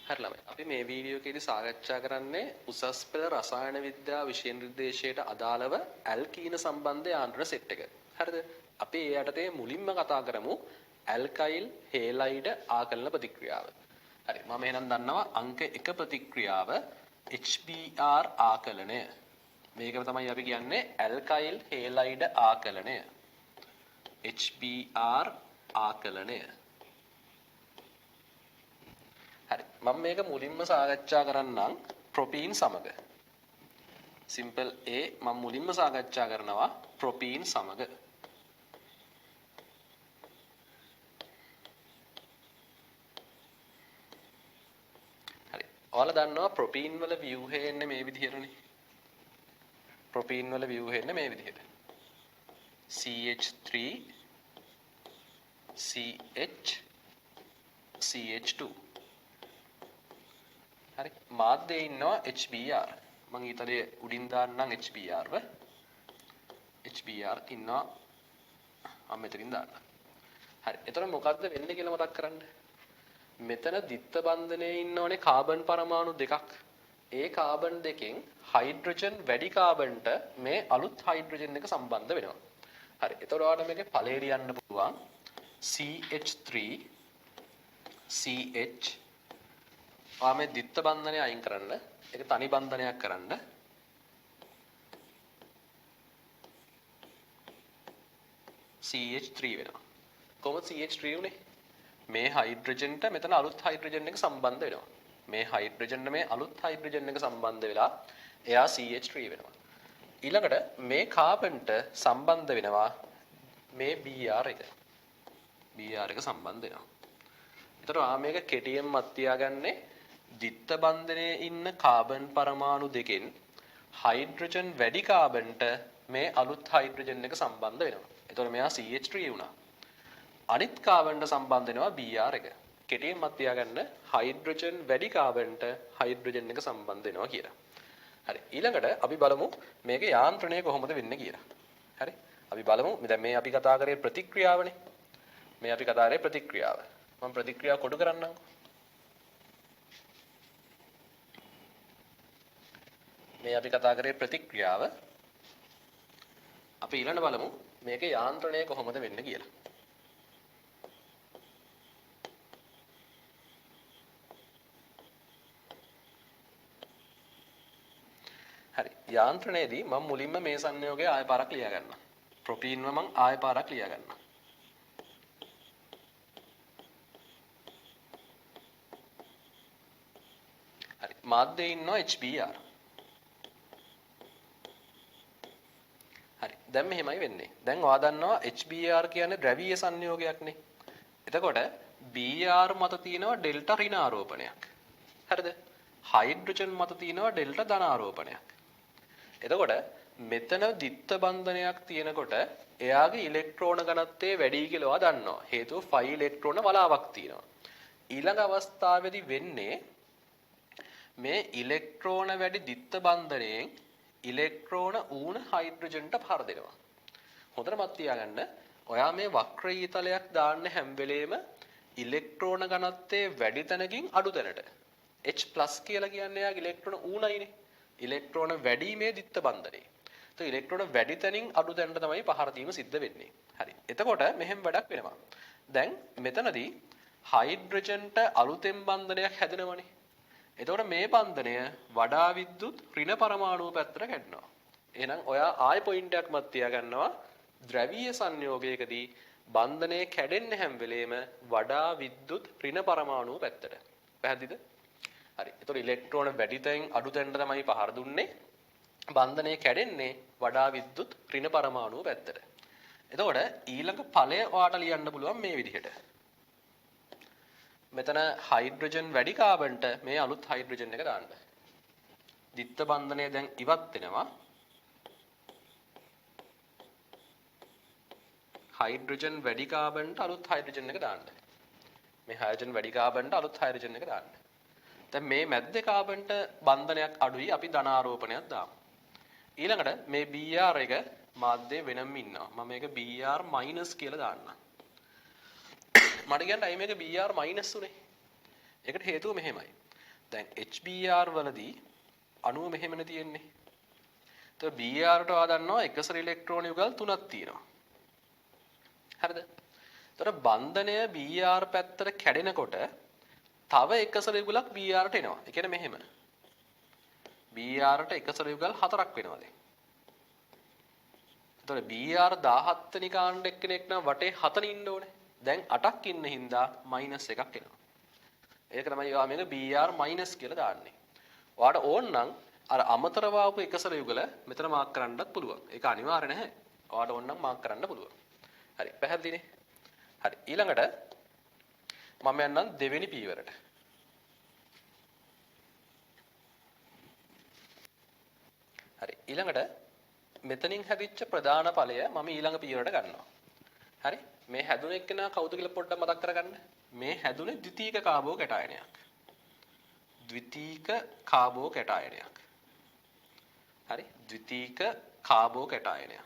හරි ළමයි. අපි මේ වීඩියෝ එකේදී සාකච්ඡා කරන්නේ උසස් පෙළ රසායන විද්‍යා විෂය නිර්දේශයට අදාළව ඇල්කීන සම්බන්ධ යාන්ත්‍රණ සෙට් එක. හරිද? අපි ඒ යටතේ මුලින්ම කතා කරමු ඇල්කයිල් හේලයිඩ් ආකලන ප්‍රතික්‍රියාව. හරි. මම එහෙනම් දන්නවා අංක 1 ප්‍රතික්‍රියාව HBr ආකලනය. මේකම තමයි අපි කියන්නේ ඇල්කයිල් හේලයිඩ් ආකලනය. HBr ආකලනය. හරි මම මේක මුලින්ම සාකච්ඡා කරන්නම් ප්‍රොපීන් සමග. සිම්පල් A මම මුලින්ම සාකච්ඡා කරනවා ප්‍රොපීන් සමග. හරි. ඔයාලා දන්නවා ප්‍රොපීන් වල ව්‍යුහය එන්නේ මේ විදිහටනේ. ප්‍රොපීන් වල ව්‍යුහය එන්නේ මේ විදිහට. CH3 CH CH2 හරි මාධ්‍යයේ ඉන්නවා HBr මම ඊතරේ උඩින් දාන්නම් HBr ව HBr ඉන්නවා මම මෙතනින් දාන්න හරි එතකොට මොකද්ද වෙන්නේ කියලා මතක් කරන්න මෙතන දිත්ත බන්ධනයේ ඉන්නෝනේ කාබන් පරමාණු දෙකක් ඒ කාබන් දෙකෙන් හයිඩ්‍රජන් වැඩි කාබන්ට මේ අලුත් හයිඩ්‍රජන් එක සම්බන්ධ වෙනවා හරි එතකොට ඔයාලට මේකේ ඵලය ලියන්න පුළුවන් CH3 CH ආමේ දිත්ත බන්ධනය අයින් කරන්න ඒක තනි බන්ධනයක් කරන්න CH3 වෙනවා කොහොමද CH3 උනේ මේ හයිඩ්‍රජන්ට මෙතන අලුත් හයිඩ්‍රජන් එක සම්බන්ධ වෙනවා මේ හයිඩ්‍රජන්ට මේ අලුත් හයිඩ්‍රජන් එක සම්බන්ධ වෙලා එයා CH3 වෙනවා ඊළඟට මේ කාබන්ට සම්බන්ධ වෙනවා මේ Br එක Br එක සම්බන්ධ වෙනවා එතකොට මේක කෙටියෙන් මත් තියාගන්නේ දිත්ත බන්ධනයේ ඉන්න කාබන් පරමාණු දෙකෙන් හයිඩ්‍රජන් වැඩි කාබන්ට මේ අලුත් හයිඩ්‍රජන් එක සම්බන්ධ වෙනවා. එතකොට මෙයා CH3 වුණා. අනිත් කාබන්ට සම්බන්ධ වෙනවා Br එක. කෙටියෙන් මත් තියාගන්න හයිඩ්‍රජන් වැඩි කාබන්ට හයිඩ්‍රජන් එක සම්බන්ධ වෙනවා කියලා. හරි. ඊළඟට අපි බලමු මේකේ යාන්ත්‍රණය කොහොමද වෙන්නේ කියලා. හරි. අපි බලමු දැන් මේ අපි කතා කරේ ප්‍රතික්‍රියාවනේ. මේ අපි කතා කරේ ප්‍රතික්‍රියාව. මම ප්‍රතික්‍රියාව කොටු කරන්නම්කෝ. මේ අපි කතා කරේ ප්‍රතික්‍රියාව. අපි ඊළඟ බලමු මේකේ යාන්ත්‍රණය කොහොමද වෙන්නේ කියලා. හරි. යාන්ත්‍රණයේදී මම මුලින්ම මේ සංයෝගය ආය පාරක් ලියා ගන්නවා. ප්‍රොපීන්ව මම ආය පාරක් ලියා ගන්නවා. හරි. මාධ්‍යයේ ඉන්නවා HBr. හරි. දැන් මෙහෙමයි වෙන්නේ. දැන් ඔයා දන්නවා HBr කියන්නේ ද්‍රවීය සංයෝගයක්නේ. එතකොට Br මත තියෙනවා ඩෙල්ටා ඍණ ආරෝපණයක්. හරිද? හයිඩ්‍රජන් මත තියෙනවා ඩෙල්ටා ධන ආරෝපණයක්. එතකොට මෙතන දිත්ත බන්ධනයක් තියෙනකොට එයාගේ ඉලෙක්ට්‍රෝන ඝනත්වය වැඩි කියලා ඔයා දන්නවා. හේතුව 5 ඉලෙක්ට්‍රෝන වලාවක් තියෙනවා. ඊළඟ අවස්ථාවේදී වෙන්නේ මේ ඉලෙක්ට්‍රෝන වැඩි දිත්ත බන්ධනයෙන් ඉලෙක්ට්‍රෝන ඌණ හයිඩ්‍රජන්ට පහර දෙනවා. හොඳට මත් තියාගන්න. ඔයා මේ වක්‍ර ඊතලයක් දාන්න හැම වෙලේම ඉලෙක්ට්‍රෝන ඝනත්වයේ වැඩි තැනකින් අඩු තැනට. H+ කියලා කියන්නේ යාගේ ඉලෙක්ට්‍රෝන ඌණයිනේ. ඉලෙක්ට්‍රෝන වැඩි මේ දිත්ත බන්ධනේ. તો ඉලෙක්ට්‍රෝන වැඩි තැනින් අඩු තැනට තමයි පහර දීම සිද්ධ වෙන්නේ. හරි. එතකොට මෙහෙම වැඩක් වෙනවා. දැන් මෙතනදී හයිඩ්‍රජන්ට අලුතෙන් බන්ධනයක් හැදෙනවනේ. එතකොට මේ බන්ධනය වඩා විද්‍යුත් ඍණ පරමාණු පැත්තට කැඩෙනවා. එහෙනම් ඔයා ආය පොයින්ට් එකක් මත තියාගන්නවා ද්‍රවීය සංයෝගයකදී බන්ධනය කැඩෙන්නේ හැම වෙලේම වඩා විද්‍යුත් ඍණ පරමාණු පැත්තට. පැහැදිලිද? හරි. එතකොට ඉලෙක්ට්‍රෝන වැඩි තැන් අඩු තැනට තමයි පහර දුන්නේ. බන්ධනය කැඩෙන්නේ වඩා විද්‍යුත් ඍණ පරමාණු පැත්තට. එතකොට ඊළඟ ඵලය ඔයාට ලියන්න පුළුවන් මේ විදිහට. මෙතන හයිඩ්‍රජන් වැඩි කාබන්ට මේ අලුත් හයිඩ්‍රජන් එක දාන්න. දිත්ත බන්ධනය දැන් ඉවත් වෙනවා. හයිඩ්‍රජන් වැඩි කාබන්ට අලුත් හයිඩ්‍රජන් එක දාන්න. මේ හයිඩ්‍රජන් වැඩි කාබන්ට අලුත් හයිඩ්‍රජන් එක දාන්න. දැන් මේ මැද්දේ කාබන්ට බන්ධනයක් අඩුයි අපි ධනාරෝපණයක් දාමු. ඊළඟට මේ Br එක මාධ්‍යයේ වෙනම ඉන්නවා. මම මේක Br- කියලා දාන්නම්. මට කියන්න අයි මේක Br- උනේ. ඒකට හේතුව මෙහෙමයි. දැන් HBr වලදී අණුව මෙහෙමනේ තියෙන්නේ. එතකොට Br ට ඔයා දන්නවා එකසර ඉලෙක්ට්‍රෝන යුගල් 3ක් තියෙනවා. හරිද? එතකොට බන්ධනය Br පැත්තට කැඩෙනකොට තව එකසර යුගලක් Br ට එනවා. ඒ කියන්නේ මෙහෙම. Br ට එකසර යුගල් 4ක් වෙනවා දැන්. එතකොට Br 17 වෙනි කාණ්ඩ එක්කෙනෙක් නම් වටේ 7න ඉන්න ඕනේ. දැන් 8ක් ඉන්න හින්දා -1ක් එනවා. ඒක තමයි ඔයා මේක Br මයිනස් කියලා දාන්නේ. ඔයාට ඕන නම් අර අමතරව ආපු එකසර යුගල මෙතන මාක් කරන්නත් පුළුවන්. ඒක අනිවාර්ය නැහැ. ඔයාට ඕන නම් මාක් කරන්න පුළුවන්. හරි පැහැදිලිනේ? හරි ඊළඟට මම යන්නම් දෙවෙනි පීවරට. හරි ඊළඟට මෙතනින් හැදිච්ච ප්‍රධාන ඵලය මම ඊළඟ පීවරට ගන්නවා. හරි මේ හැදුන එක්කෙනා කවුද කියලා පොඩ්ඩක් මතක් කරගන්න. මේ හැදුනේ ද්විතීක කාබෝ කැටායනයක්. ද්විතීක කාබෝ කැටායනයක්. හරි ද්විතීක කාබෝ කැටායනයක්.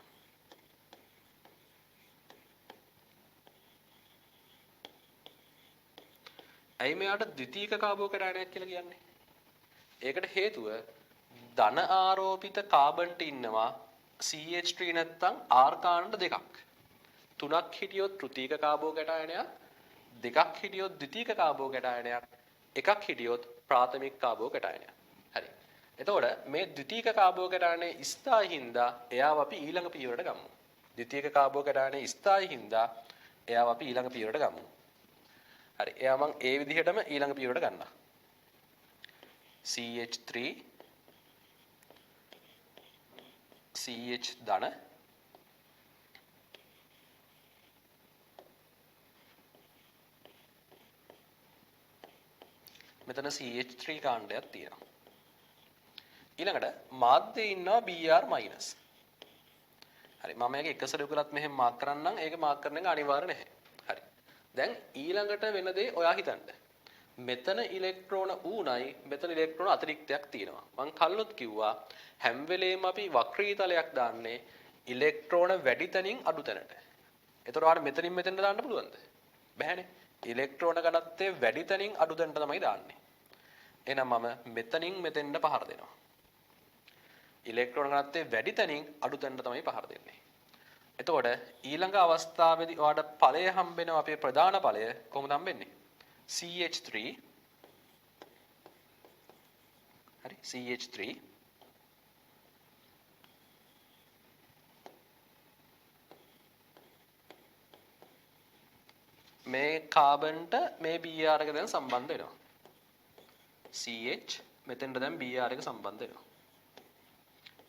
ඇයි මෙයාට ද්විතීක කාබෝ කැටායනයක් කියලා කියන්නේ? ඒකට හේතුව ධන ආරෝපිත කාබන්ට ඉන්නවා CH3 නැත්නම් R කාණ්ඩ දෙකක්. තුනක් හිටියොත් තෘතීක කාබෝ කැටායනයක්, දෙකක් හිටියොත් ද්විතීක කාබෝ කැටායනයක්, එකක් හිටියොත් ප්‍රාථමික කාබෝ කැටායනයක්. හරි. එතකොට මේ ද්විතීක කාබෝ කැටායනයේ ස්ථායි හින්දා එයාව අපි ඊළඟ පියවරට ගමු. ද්විතීක කාබෝ කැටායනයේ ස්ථායි හින්දා එයාව අපි ඊළඟ පියවරට ගමු. හරි. එයා මම ඒ විදිහටම ඊළඟ පියවරට ගන්නවා. CH3 CH ධන මෙතන CH3 කාණ්ඩයක් තියෙනවා. ඊළඟට මාධ්‍යයේ ඉන්නවා Br මයිනස්. හරි මම මේක එකසර යුගලත් මෙහෙම මාක් කරන්නම්. ඒක මාක් කරන එක අනිවාර්ය නැහැ. හරි. දැන් ඊළඟට වෙන දේ ඔයා හිතන්න. මෙතන ඉලෙක්ට්‍රෝන ඌණයි මෙතන ඉලෙක්ට්‍රෝන අතිරික්තයක් තියෙනවා. මං කල්ලොත් කිව්වා හැම වෙලේම අපි වක්‍රීතලයක් දාන්නේ ඉලෙක්ට්‍රෝන වැඩි තැනින් අඩු තැනට. ඒතර ඔයාලට මෙතනින් මෙතෙන්ට දාන්න පුළුවන්ද? බැහැනේ. ඉලෙක්ට්‍රෝන ඝනත්වය වැඩි තැනින් අඩු තැනට තමයි දාන්නේ. එහෙනම් මම මෙතනින් මෙතෙන්ට පහර දෙනවා. ඉලෙක්ට්‍රෝන ඝනත්වය වැඩි තැනින් අඩු තැනට තමයි පහර දෙන්නේ. එතකොට ඊළඟ අවස්ථාවේදී ඔයාලට ඵලය හම්බෙනවා අපේ ප්‍රධාන ඵලය කොහොමද හම්බෙන්නේ? CH3 හරි CH3 මේ කාබන්ට මේ Br එක දැන් සම්බන්ධ වෙනවා. CH මෙතෙන්ට දැන් Br එක සම්බන්ධ වෙනවා.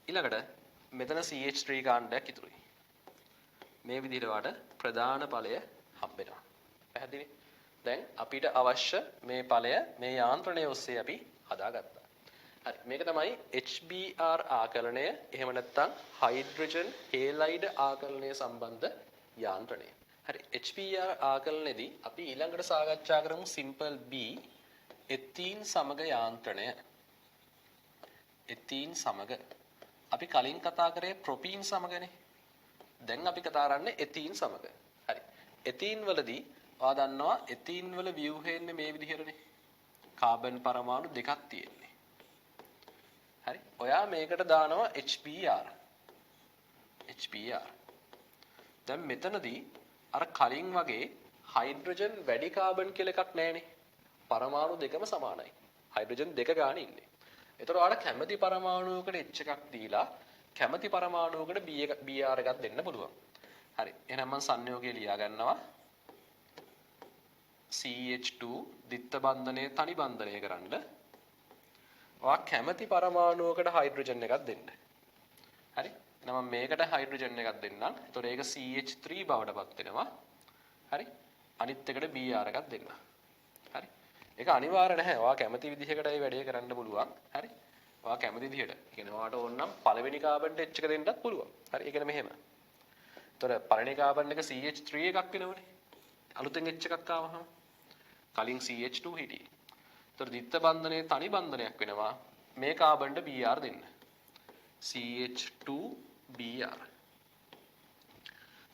ඊළඟට මෙතන CH3 කාණ්ඩයක් ඉතුරුයි. මේ විදිහට වාට ප්‍රධාන ඵලය හම්බෙනවා. පැහැදිලි? දැන් අපිට අවශ්‍ය මේ ඵලය මේ යාන්ත්‍රණය ඔස්සේ අපි හදාගත්තා. හරි මේක තමයි HBr ආකලනය එහෙම නැත්නම් හයිඩ්‍රජන් හේලයිඩ් ආකලනය සම්බන්ධ යාන්ත්‍රණය. හරි HBr ආකලනයේදී අපි ඊළඟට සාකච්ඡා කරමු සිම්පල් B එතීන් සමග යාන්ත්‍රණය. එතීන් සමග අපි කලින් කතා කරේ ප්‍රොපීන් සමගනේ. දැන් අපි කතා කරන්නේ එතීන් සමග. හරි. එතීන් වලදී ඔයා දන්නවා එතීන් වල ව්‍යුහයන්නේ මේ විදිහටනේ. කාබන් පරමාණු දෙකක් තියෙන්නේ. හරි. ඔයා මේකට දානවා HBr. HBr. දැන් මෙතනදී අර කලින් වගේ හයිඩ්‍රජන් වැඩි කාබන් කියලා එකක් නැහැනේ. පරමාණු දෙකම සමානයි. හයිඩ්‍රජන් දෙක ගන්න ඉන්නේ. ඒතර ඔයාලට කැමැති පරමාණුවකට H එකක් දීලා කැමැති පරමාණුවකට Br එකක් දෙන්න පුළුවන්. හරි. එහෙනම් මම සංයෝගය ලියා ගන්නවා. CH2 දිත්ත බන්ධනය තනි බන්ධනය කරන්න. ඔයා කැමැති පරමාණුවකට හයිඩ්‍රජන් එකක් දෙන්න. හරි. එහෙනම් මම මේකට හයිඩ්‍රජන් එකක් දෙන්නම්. ඒතර ඒක CH3 බවටපත් වෙනවා. හරි. අනිත් එකට Br එකක් දෙන්න. හරි. ඒක අනිවාර්ය නැහැ. ඔයා කැමති විදිහකට ඒ වැඩේ කරන්න පුළුවන්. හරි. ඔයා කැමති විදිහට. ඒ කියන්නේ ඔයාට ඕන නම් පළවෙනි කාබන්ට H එක දෙන්නත් පුළුවන්. හරි. ඒ කියන්නේ මෙහෙම. ඒතර පළවෙනි කාබන් එක CH3 එකක් වෙනවනේ. අලුතෙන් H එකක් ආවහම කලින් CH2 හිටියේ. ඒතර දිත්ත බන්ධනයේ තනි බන්ධනයක් වෙනවා. මේ කාබන්ට Br දෙන්න. CH2Br.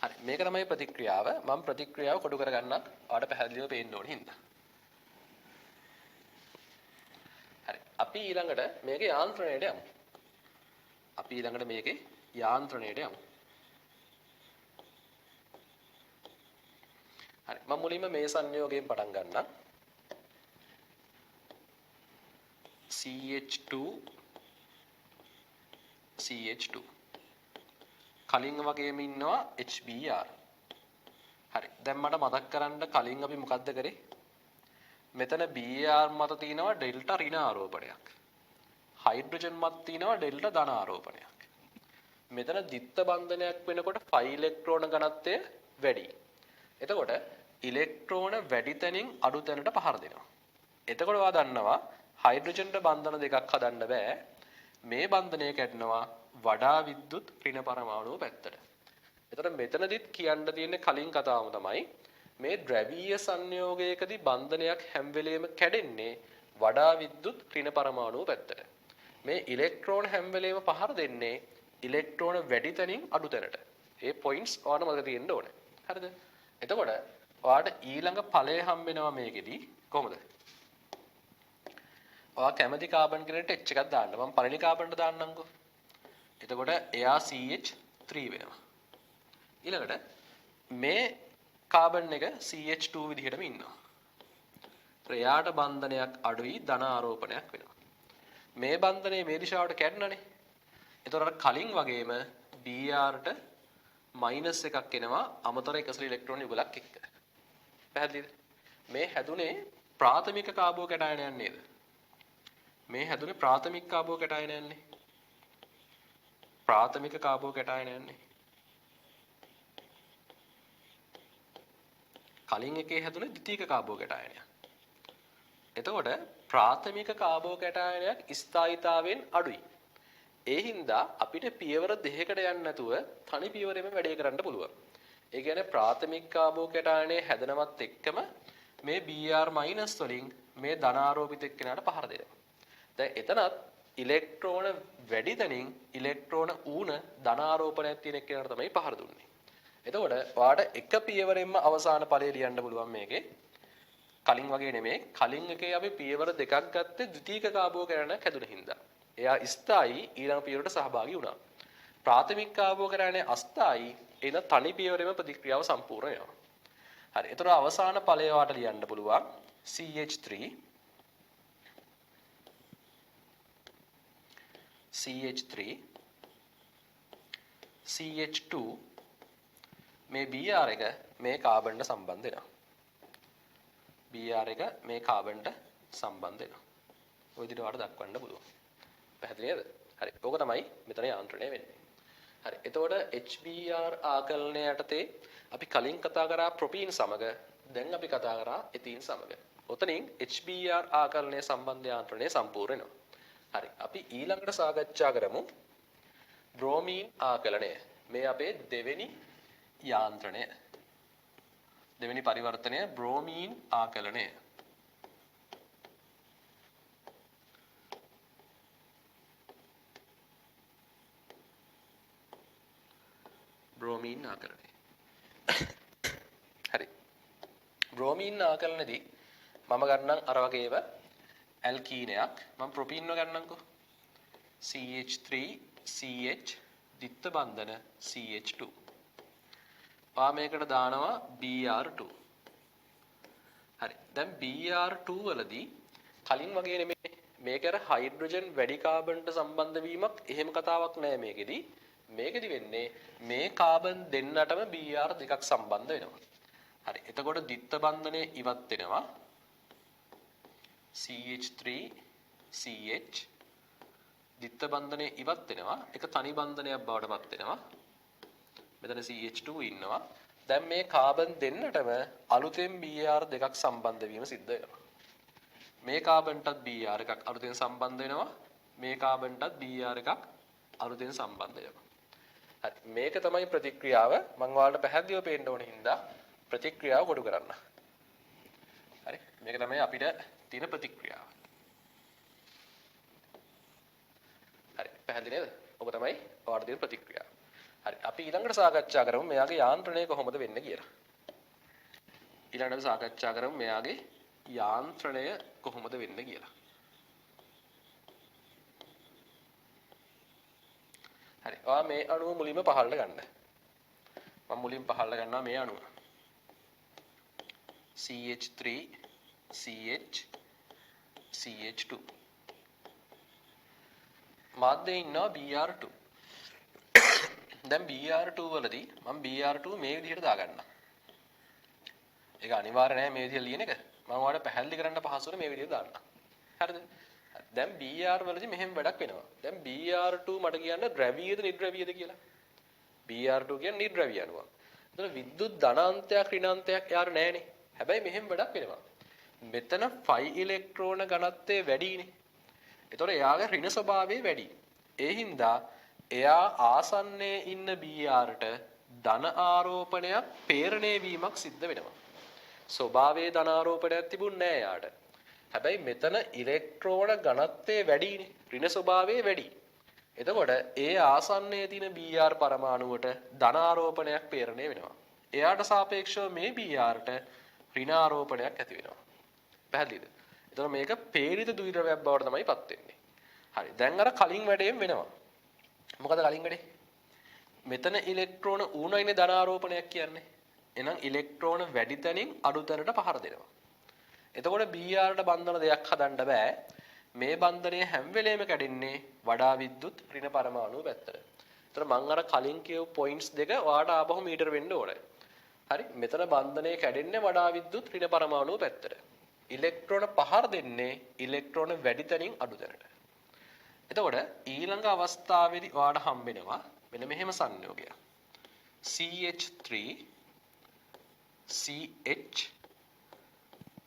හරි. මේක තමයි ප්‍රතික්‍රියාව. මම ප්‍රතික්‍රියාව කොටු කරගන්නත් ඔයාලට පැහැදිලිව පේන්න ඕනේ හින්දා. අපි ඊළඟට මේකේ යාන්ත්‍රණයට යමු. අපි ඊළඟට මේකේ යාන්ත්‍රණයට යමු. හරි. මම මුලින්ම මේ සංයෝගයෙන් පටන් ගන්නම්. CH2 CH2 කලින් වගේම ඉන්නවා HBr. හරි. දැන් මට මතක් කරන්න කලින් අපි මොකද්ද කරේ? මෙතන Br මත තියෙනවා ඩෙල්ටා ඍණ ආරෝපණයක්. හයිඩ්‍රජන් මත තියෙනවා ඩෙල්ටා ධන ආරෝපණයක්. මෙතන ද්විත්ව බන්ධනයක් වෙනකොට 5 ඉලෙක්ට්‍රෝන ඝනත්වය වැඩි. එතකොට ඉලෙක්ට්‍රෝන වැඩි තැනින් අඩු තැනට පහර දෙනවා. එතකොට ඔයා දන්නවා හයිඩ්‍රජන්ට බන්ධන දෙකක් හදන්න බෑ. මේ බන්ධනය කැඩෙනවා වඩා විද්‍යුත් ඍණ පරමාණුව පැත්තට. එතකොට මෙතනදිත් කියන්න තියෙන්නේ කලින් කතාවම තමයි මේ ද්‍රවීය සංයෝගයකදී බන්ධනයක් හැම වෙලෙම කැඩෙන්නේ වඩා විද්‍යුත් ඍණ පරමාණුව පැත්තට. මේ ඉලෙක්ට්‍රෝන හැම වෙලෙම පහර දෙන්නේ ඉලෙක්ට්‍රෝන වැඩි තැනින් අඩු තැනට. ඒ පොයින්ට්ස් ඔයාලට මතක තියෙන්න ඕනේ. හරිද? එතකොට ඔයාලට ඊළඟ ඵලය හම්බ වෙනවා මේකෙදී කොහොමද? ඔයා කැමති කාබන් කෙනෙක්ට H එකක් දාන්න. මම පළවෙනි කාබන්ට දාන්නම්කෝ. එතකොට එයා CH3 වෙනවා. ඊළඟට මේ කාබන් එක CH2 විදිහටම ඉන්නවා. එයාට බන්ධනයක් අඩුයි ධන ආරෝපණයක් වෙනවා. මේ බන්ධනය මේ දිශාවට කැඩුණානේ. එතකොට කලින් වගේම Br-ට මයිනස් එකක් එනවා අමතර එකසල ඉලෙක්ට්‍රෝන යුගලක් එක්ක. පැහැදිලිද? මේ හැදුනේ ප්‍රාථමික කාබෝ කැටයනයක් නේද? මේ හැදුනේ ප්‍රාථමික කාබෝ කැටයනයක් නේ. ප්‍රාථමික කාබෝ කැටයනයක් නේ. කලින් එකේ හැදුනේ ද්විතීයික කාබෝ කැටයනයක්. එතකොට ප්‍රාථමික කාබෝ කැටයනයක් ස්ථායීතාවයෙන් අඩුයි. ඒ හින්දා අපිට පියවර දෙකකට යන්න නැතුව තනි පියවරෙම වැඩේ කරන්න පුළුවන්. ඒ කියන්නේ ප්‍රාථමික කාබෝ කැටයනේ හැදෙනවත් එක්කම මේ Br- වලින් මේ ධනාරෝපිත එක්කෙනාට පහර දෙනවා. දැන් එතනත් ඉලෙක්ට්‍රෝන වැඩි තැනින් ඉලෙක්ට්‍රෝන ඌන ධනාරෝපණයක් තියෙන එක්කෙනාට තමයි පහර දුන්නේ. එතකොට ඔයාලට එක පියවරෙන්ම අවසාන ඵලය ලියන්න පුළුවන් මේකේ. කලින් වගේ නෙමෙයි. කලින් එකේ අපි පියවර දෙකක් ගත්තේ ද්විතීයික කාබෝ කැටයනයක් හැදුන හින්දා. එයා ස්ථායි ඊළඟ පියවරට සහභාගී වුණා. ප්‍රාථමික කාබෝ කැටයනේ අස්ථායි එන තනි පියවරෙම ප්‍රතික්‍රියාව සම්පූර්ණ වෙනවා. හරි. ඒතර අවසාන ඵලය වාට ලියන්න පුළුවන් CH3 CH2 මේ Br එක මේ කාබන්ට සම්බන්ධ වෙනවා. Br එක මේ කාබන්ට සම්බන්ධ වෙනවා. ඔය විදිහට වාට දක්වන්න පුළුවන්. පැහැදිලි නේද? හරි. ඕක තමයි මෙතන යාන්ත්‍රණය වෙන්නේ. හරි. එතකොට HBr ආකලනය යටතේ අපි කලින් කතා කරා ප්‍රොපීන් සමග දැන් අපි කතා කරා එතීන් සමග. ඔතනින් HBr ආකලනය සම්බන්ධ යාන්ත්‍රණය සම්පූර්ණ වෙනවා. හරි. අපි ඊළඟට සාකච්ඡා කරමු බ්‍රෝමීන් ආකලනය. මේ අපේ දෙවෙනි යාන්ත්‍රණය. දෙවෙනි පරිවර්තනය බ්‍රෝමීන් ආකලනය. බ්‍රෝමීන් ආකලනය. හරි. බ්‍රෝමීන් ආකලනයේදී මම ගන්නම් අර වගේම ඇල්කීනයක්. මම ප්‍රොපීන්ව ගන්නම්කෝ. CH3 CH ද්විත්ව බන්ධන CH2. පා මේකට දානවා Br2. හරි. දැන් Br2 වලදී කලින් වගේ නෙමෙයි මේක අර හයිඩ්‍රජන් වැඩි කාබන්ට සම්බන්ධ වීමක් එහෙම කතාවක් නෑ මේකෙදී. මේකෙදි වෙන්නේ මේ කාබන් දෙන්නටම Br දෙකක් සම්බන්ධ වෙනවා. හරි. එතකොට ද්විත්ව බන්ධනය ඉවත් වෙනවා. CH3 CH ද්විත්ව බන්ධනය ඉවත් වෙනවා. එක තනි බන්ධනයක් බවට පත් වෙනවා. මෙතන CH2 ඉන්නවා. දැන් මේ කාබන් දෙන්නටම අලුතෙන් Br දෙකක් සම්බන්ධ වීම සිද්ධ වෙනවා. මේ කාබන්ටත් Br එකක් අලුතෙන් සම්බන්ධ වෙනවා. මේ කාබන්ටත් Br එකක් අලුතෙන් සම්බන්ධ වෙනවා. හරි. මේක තමයි ප්‍රතික්‍රියාව. මම ඔයාලට පැහැදිලිව පේන්න ඕන හින්දා ප්‍රතික්‍රියාව කොටු කරන්න. හරි. මේක තමයි අපිට තියෙන ප්‍රතික්‍රියාව. හරි. පැහැදිලි නේද? ඔබ තමයි ඔයාලට තියෙන ප්‍රතික්‍රියාව. හරි. අපි ඊළඟට සාකච්ඡා කරමු මෙයාගේ යාන්ත්‍රණය කොහොමද වෙන්නේ කියලා. ඊළඟට සාකච්ඡා කරමු මෙයාගේ යාන්ත්‍රණය කොහොමද වෙන්නේ කියලා. ඔයා මේ අණුව මුලින්ම පහළට ගන්න. මම මුලින් පහළට ගන්නවා මේ අණුව. CH3 CH CH2. මාධ්‍යයේ ඉන්නවා Br2. දැන් Br2 වලදී මම Br2 මේ විදිහට දාගන්නවා. ඒක අනිවාර්ය නෑ මේ විදිහට ලියන එක. මම ඔයාලට පැහැදිලි කරන්න පහසුවට මේ විදිහට දාන්නම්. හරිද? දැන් Br වලදී මෙහෙම වැඩක් වෙනවා. දැන් Br2 මට කියන්න ද්‍රවීයද නිර්ද්‍රවීයද කියලා. Br2 කියන්නේ නිර්ද්‍රවීය අණුවක්. එතන විද්‍යුත් ධනාන්තයක් ඍණාන්තයක් යාර නෑනේ. හැබැයි මෙහෙම වැඩක් වෙනවා. මෙතන 5 ඉලෙක්ට්‍රෝන ඝනත්වය වැඩිනේ. ඒතකොට එයාගේ ඍණ ස්වභාවය වැඩි. ඒ හින්දා එයා ආසන්නයේ ඉන්න Brට ධන ආරෝපණයක් පේරණය වීමක් සිද්ධ වෙනවා. ස්වභාවයේ ධන ආරෝපණයක් තිබුණේ නැහැ එයාට. හැබැයි මෙතන ඉලෙක්ට්‍රෝන ඝනත්වය වැඩිනේ. ඍණ ස්වභාවය වැඩි. එතකොට ඒ ආසන්නයේ තියෙන Br පරමාණුවට ධන ආරෝපණයක් පේරණය වෙනවා. එයාට සාපේක්ෂව මේ Brට ඍණ ආරෝපණයක් ඇති වෙනවා. පැහැදිලිද? එතකොට මේක පේරිත ද්විද්‍රවයක් බවට තමයිපත් වෙන්නේ. හරි. දැන් අර කලින් වැඩේම වෙනවා. මොකද කලින් වැඩේ? මෙතන ඉලෙක්ට්‍රෝන ඌණයිනේ ධන ආරෝපණයක් කියන්නේ. එහෙනම් ඉලෙක්ට්‍රෝන වැඩි තැනින් අඩු තැනට පහර දෙනවා. එතකොට Brට බන්ධන දෙයක් හදන්න බෑ. මේ බන්ධනය හැම වෙලේම කැඩෙන්නේ වඩා විද්‍යුත් ඍණ පරමාණු පැත්තට. ඒතර මම අර කලින් කියපු පොයින්ට්ස් දෙක ඔයාලට ආපහු මීටර වෙන්න ඕනේ. හරි. මෙතන බන්ධනය කැඩෙන්නේ වඩා විද්‍යුත් ඍණ පරමාණු පැත්තට. ඉලෙක්ට්‍රෝන පහර දෙන්නේ ඉලෙක්ට්‍රෝන වැඩි තැනින් අඩු තැනට. එතකොට ඊළඟ අවස්ථාවේදී ඔයාලට හම්බෙනවා මෙන්න මෙහෙම සංයෝගයක්. CH3 CH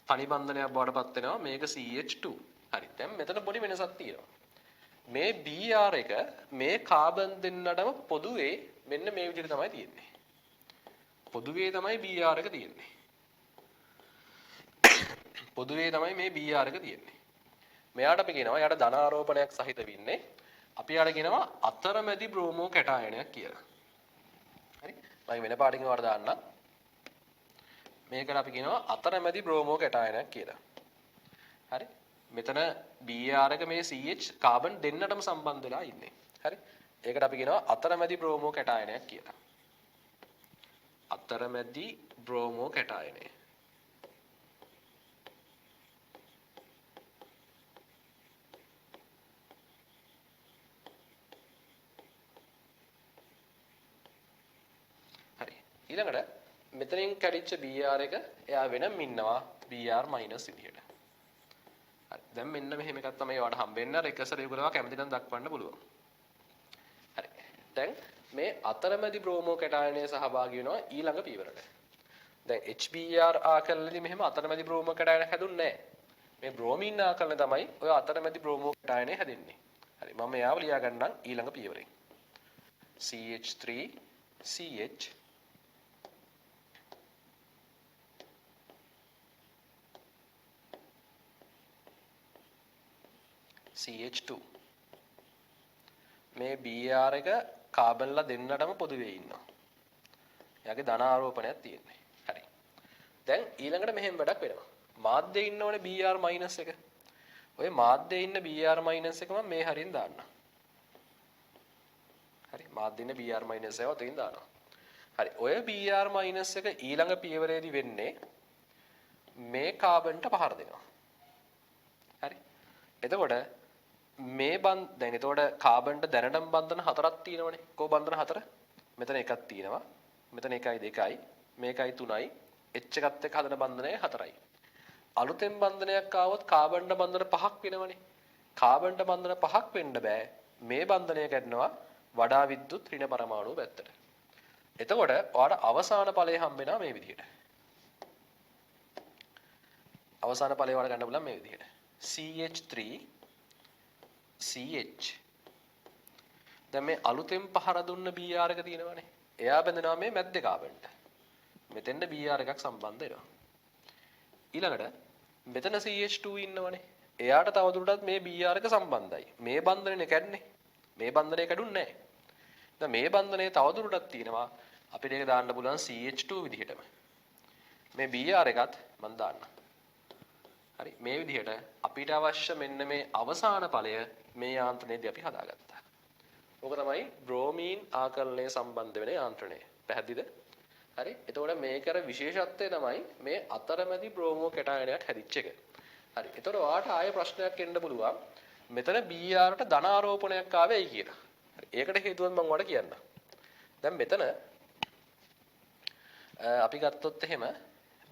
තනි බන්ධනයක් බවට පත් වෙනවා මේක CH2. හරි. දැන් මෙතන පොඩි වෙනසක් තියෙනවා. මේ Br එක මේ කාබන් දෙන්නටම පොදුවේ මෙන්න මේ විදිහට තමයි තියෙන්නේ. පොදුවේ තමයි Br එක තියෙන්නේ. පොදුවේ තමයි මේ Br එක තියෙන්නේ. මෙයාට අපි කියනවා යාට ධන ආරෝපණයක් සහිත වෙන්නේ. අපි යාට කියනවා අතරමැදි බ්‍රෝමෝ කැටායනයක් කියලා. හරි. මම වෙන පාඩකින් වල දාන්නම්. මේකට අපි කියනවා අතරමැදි බ්‍රෝමෝ කැටායනයක් කියලා. හරි. මෙතන Br එක මේ CH කාබන් දෙන්නටම සම්බන්ධ වෙලා ඉන්නේ. හරි. ඒකට අපි කියනවා අතරමැදි බ්‍රෝමෝ කැටායනයක් කියලා. අතරමැදි බ්‍රෝමෝ කැටායනය. ඊළඟට මෙතනින් කැඩිච්ච Br එක එයා වෙනම ඉන්නවා Br- විදියට. හරි. දැන් මෙන්න මෙහෙම එකක් තමයි ඔයාලට හම්බෙන්නේ. අර එක සැරේ උගලවා කැමති නම් දක්වන්න පුළුවන්. හරි. දැන් මේ අතරමැදි බ්‍රෝමෝ කැටායනයේ සහභාගී වෙනවා ඊළඟ පියවරට. දැන් HBr ආකල්නදී මෙහෙම අතරමැදි බ්‍රෝමෝ කැටායන හැදුන්නේ නැහැ. මේ බ්‍රෝමීන් ආකල්න තමයි ඔය අතරමැදි බ්‍රෝමෝ කැටායනය හැදෙන්නේ. හරි. මම එයාව ලියා ගන්නම් ඊළඟ පියවරෙන්. CH3 CH CH2 මේ Br එක කාබන්ලා දෙන්නටම පොදුවේ ඉන්නවා. එයාගේ ධන ආරෝපණයක් තියෙන්නේ. හරි. දැන් ඊළඟට මෙහෙම වැඩක් වෙනවා. මාධ්‍යයේ ඉන්න ඕනේ Br- එක. ඔය මාධ්‍යයේ ඉන්න Br- එක මම මේ හරියෙන් දාන්නම්. හරි. මාධ්‍යයේ ඉන්න Br- එක ඔතකින් දානවා. හරි. ඔය Br- එක ඊළඟ පියවරේදී වෙන්නේ මේ කාබන්ට පහර දෙනවා. හරි. එතකොට මේ දැන් එතකොට කාබන්ට දැනටම බන්ධන හතරක් තියෙනවනේ. කො බන්ධන හතර? මෙතන එකක් තියෙනවා. මෙතන 1යි 2යි මේකයි 3යි H එකත් එක්ක හදන බන්ධනය 4යි. අලුතෙන් බන්ධනයක් ආවොත් කාබන්ට බන්ධන 5ක් වෙනවනේ. කාබන්ට බන්ධන 5ක් වෙන්න බෑ. මේ බන්ධනය කරනවා වඩා විද්‍යුත් ඍණ පරමාණු පැත්තට. එතකොට ඔයාලට අවසාන ඵලය හම්බ වෙනවා මේ විදිහට. අවසාන ඵලය ඔයාලට ගන්න බලන්න මේ විදිහට. CH3 CH දැන් මේ අලුතෙන් පහර දුන්න Br එක තියෙනවනේ. එයා බඳිනවා මේ මැද්දේ කාබන්ට. මෙතෙන්ද Br එකක් සම්බන්ධ වෙනවා. ඊළඟට මෙතන CH2 ඉන්නවනේ. එයාට තවදුරටත් මේ Br එක සම්බන්ධයි. මේ බන්ධනේ කැඩුනේ. මේ බන්ධනේ කැඩුන්නේ නැහැ. දැන් මේ බන්ධනේ තවදුරටත් තියෙනවා. අපිට ඒක දාන්න පුළුවන් CH2 විදිහටම. මේ Br එකත් මම දාන්නම්. හරි මේ විදිහට අපිට අවශ්‍ය මෙන්න මේ අවසාන ඵලය මේ යාන්ත්‍රණයේදී අපි හදාගත්තා. ඕක තමයි බ්‍රෝමීන් ආකලනය සම්බන්ධ වෙන යාන්ත්‍රණය. පැහැදිලිද? හරි. එතකොට මේක අර විශේෂත්වය තමයි මේ අතරමැදි බ්‍රෝමෝ කැටායනයක් හැදිච්ච එක. හරි. එතකොට ඔයාට ආයෙ ප්‍රශ්නයක් එන්න පුළුවන්. මෙතන Br ට ධන ආරෝපණයක් ආවේයි කියලා. හරි. ඒකට හේතුව මම ඔයාලට කියන්නම්. දැන් මෙතන අපි ගත්තොත් එහෙම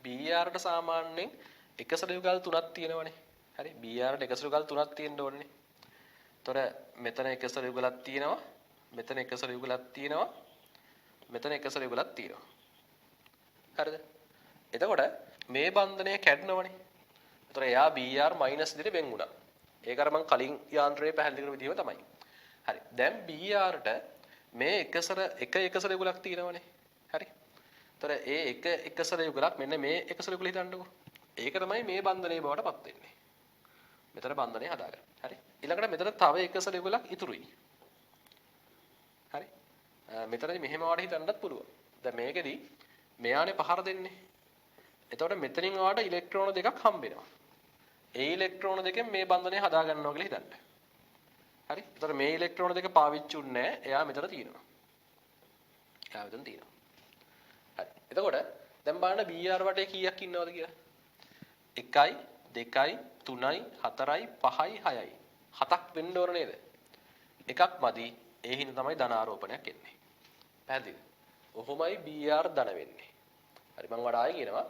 Br ට සාමාන්‍යයෙන් එකසර යුගල් තුනක් තියෙනවනේ. හරි. Br ට එකසර යුගල් තුනක් තියෙන්න ඕනේ. එතකොට මෙතන එකසර යුගලක් තියෙනවා. මෙතන එකසර යුගලක් තියෙනවා. මෙතන එකසර යුගලක් තියෙනවා. හරිද? එතකොට මේ බන්ධනය කැඩනවනේ. එතකොට එයා Br මයිනස් විදිහට වෙන් වුණා. ඒක අර මම කලින් යාන්ත්‍රයේ පැහැදිලි කරපු විදිහම තමයි. හරි. දැන් Br ට මේ එකසර යුගලක් තියෙනවනේ. හරි. එතකොට ඒ එකසර යුගලක් මෙන්න මේ එකසර යුගල හිතන්නකෝ. ඒක තමයි මේ බන්ධනයේ බවට පත් වෙන්නේ. මෙතන බන්ධනය හදාගන්න. හරි. ඊළඟට මෙතන තව එකසර යුගලක් ඉතුරුයි. හරි. මෙතනදී මෙහෙම වාට හිතන්නත් පුළුවන්. දැන් මේකෙදි මෙයානේ පහර දෙන්නේ. එතකොට මෙතනින් වාට ඉලෙක්ට්‍රෝන දෙකක් හම්බ වෙනවා. ඒ ඉලෙක්ට්‍රෝන දෙකෙන් මේ බන්ධනය හදා ගන්නවා කියලා හිතන්න. හරි. එතකොට මේ ඉලෙක්ට්‍රෝන දෙක පාවිච්චුන්නේ නැහැ. එයා මෙතන තියෙනවා. එයා මෙතන තියෙනවා. හරි. එතකොට දැන් බලන්න Br වටේ කීයක් ඉන්නවද කියලා? 1යි 2යි 3යි 4යි 5යි 6යි. 7ක් වෙන්න ඕන නේද? එකක් මදි. ඒ හින්දා තමයි ධන ආරෝපණයක් එන්නේ. පැහැදිලිද? ඔහොමයි Br ධන වෙන්නේ. හරි මම වඩා ආයෙ කියනවා.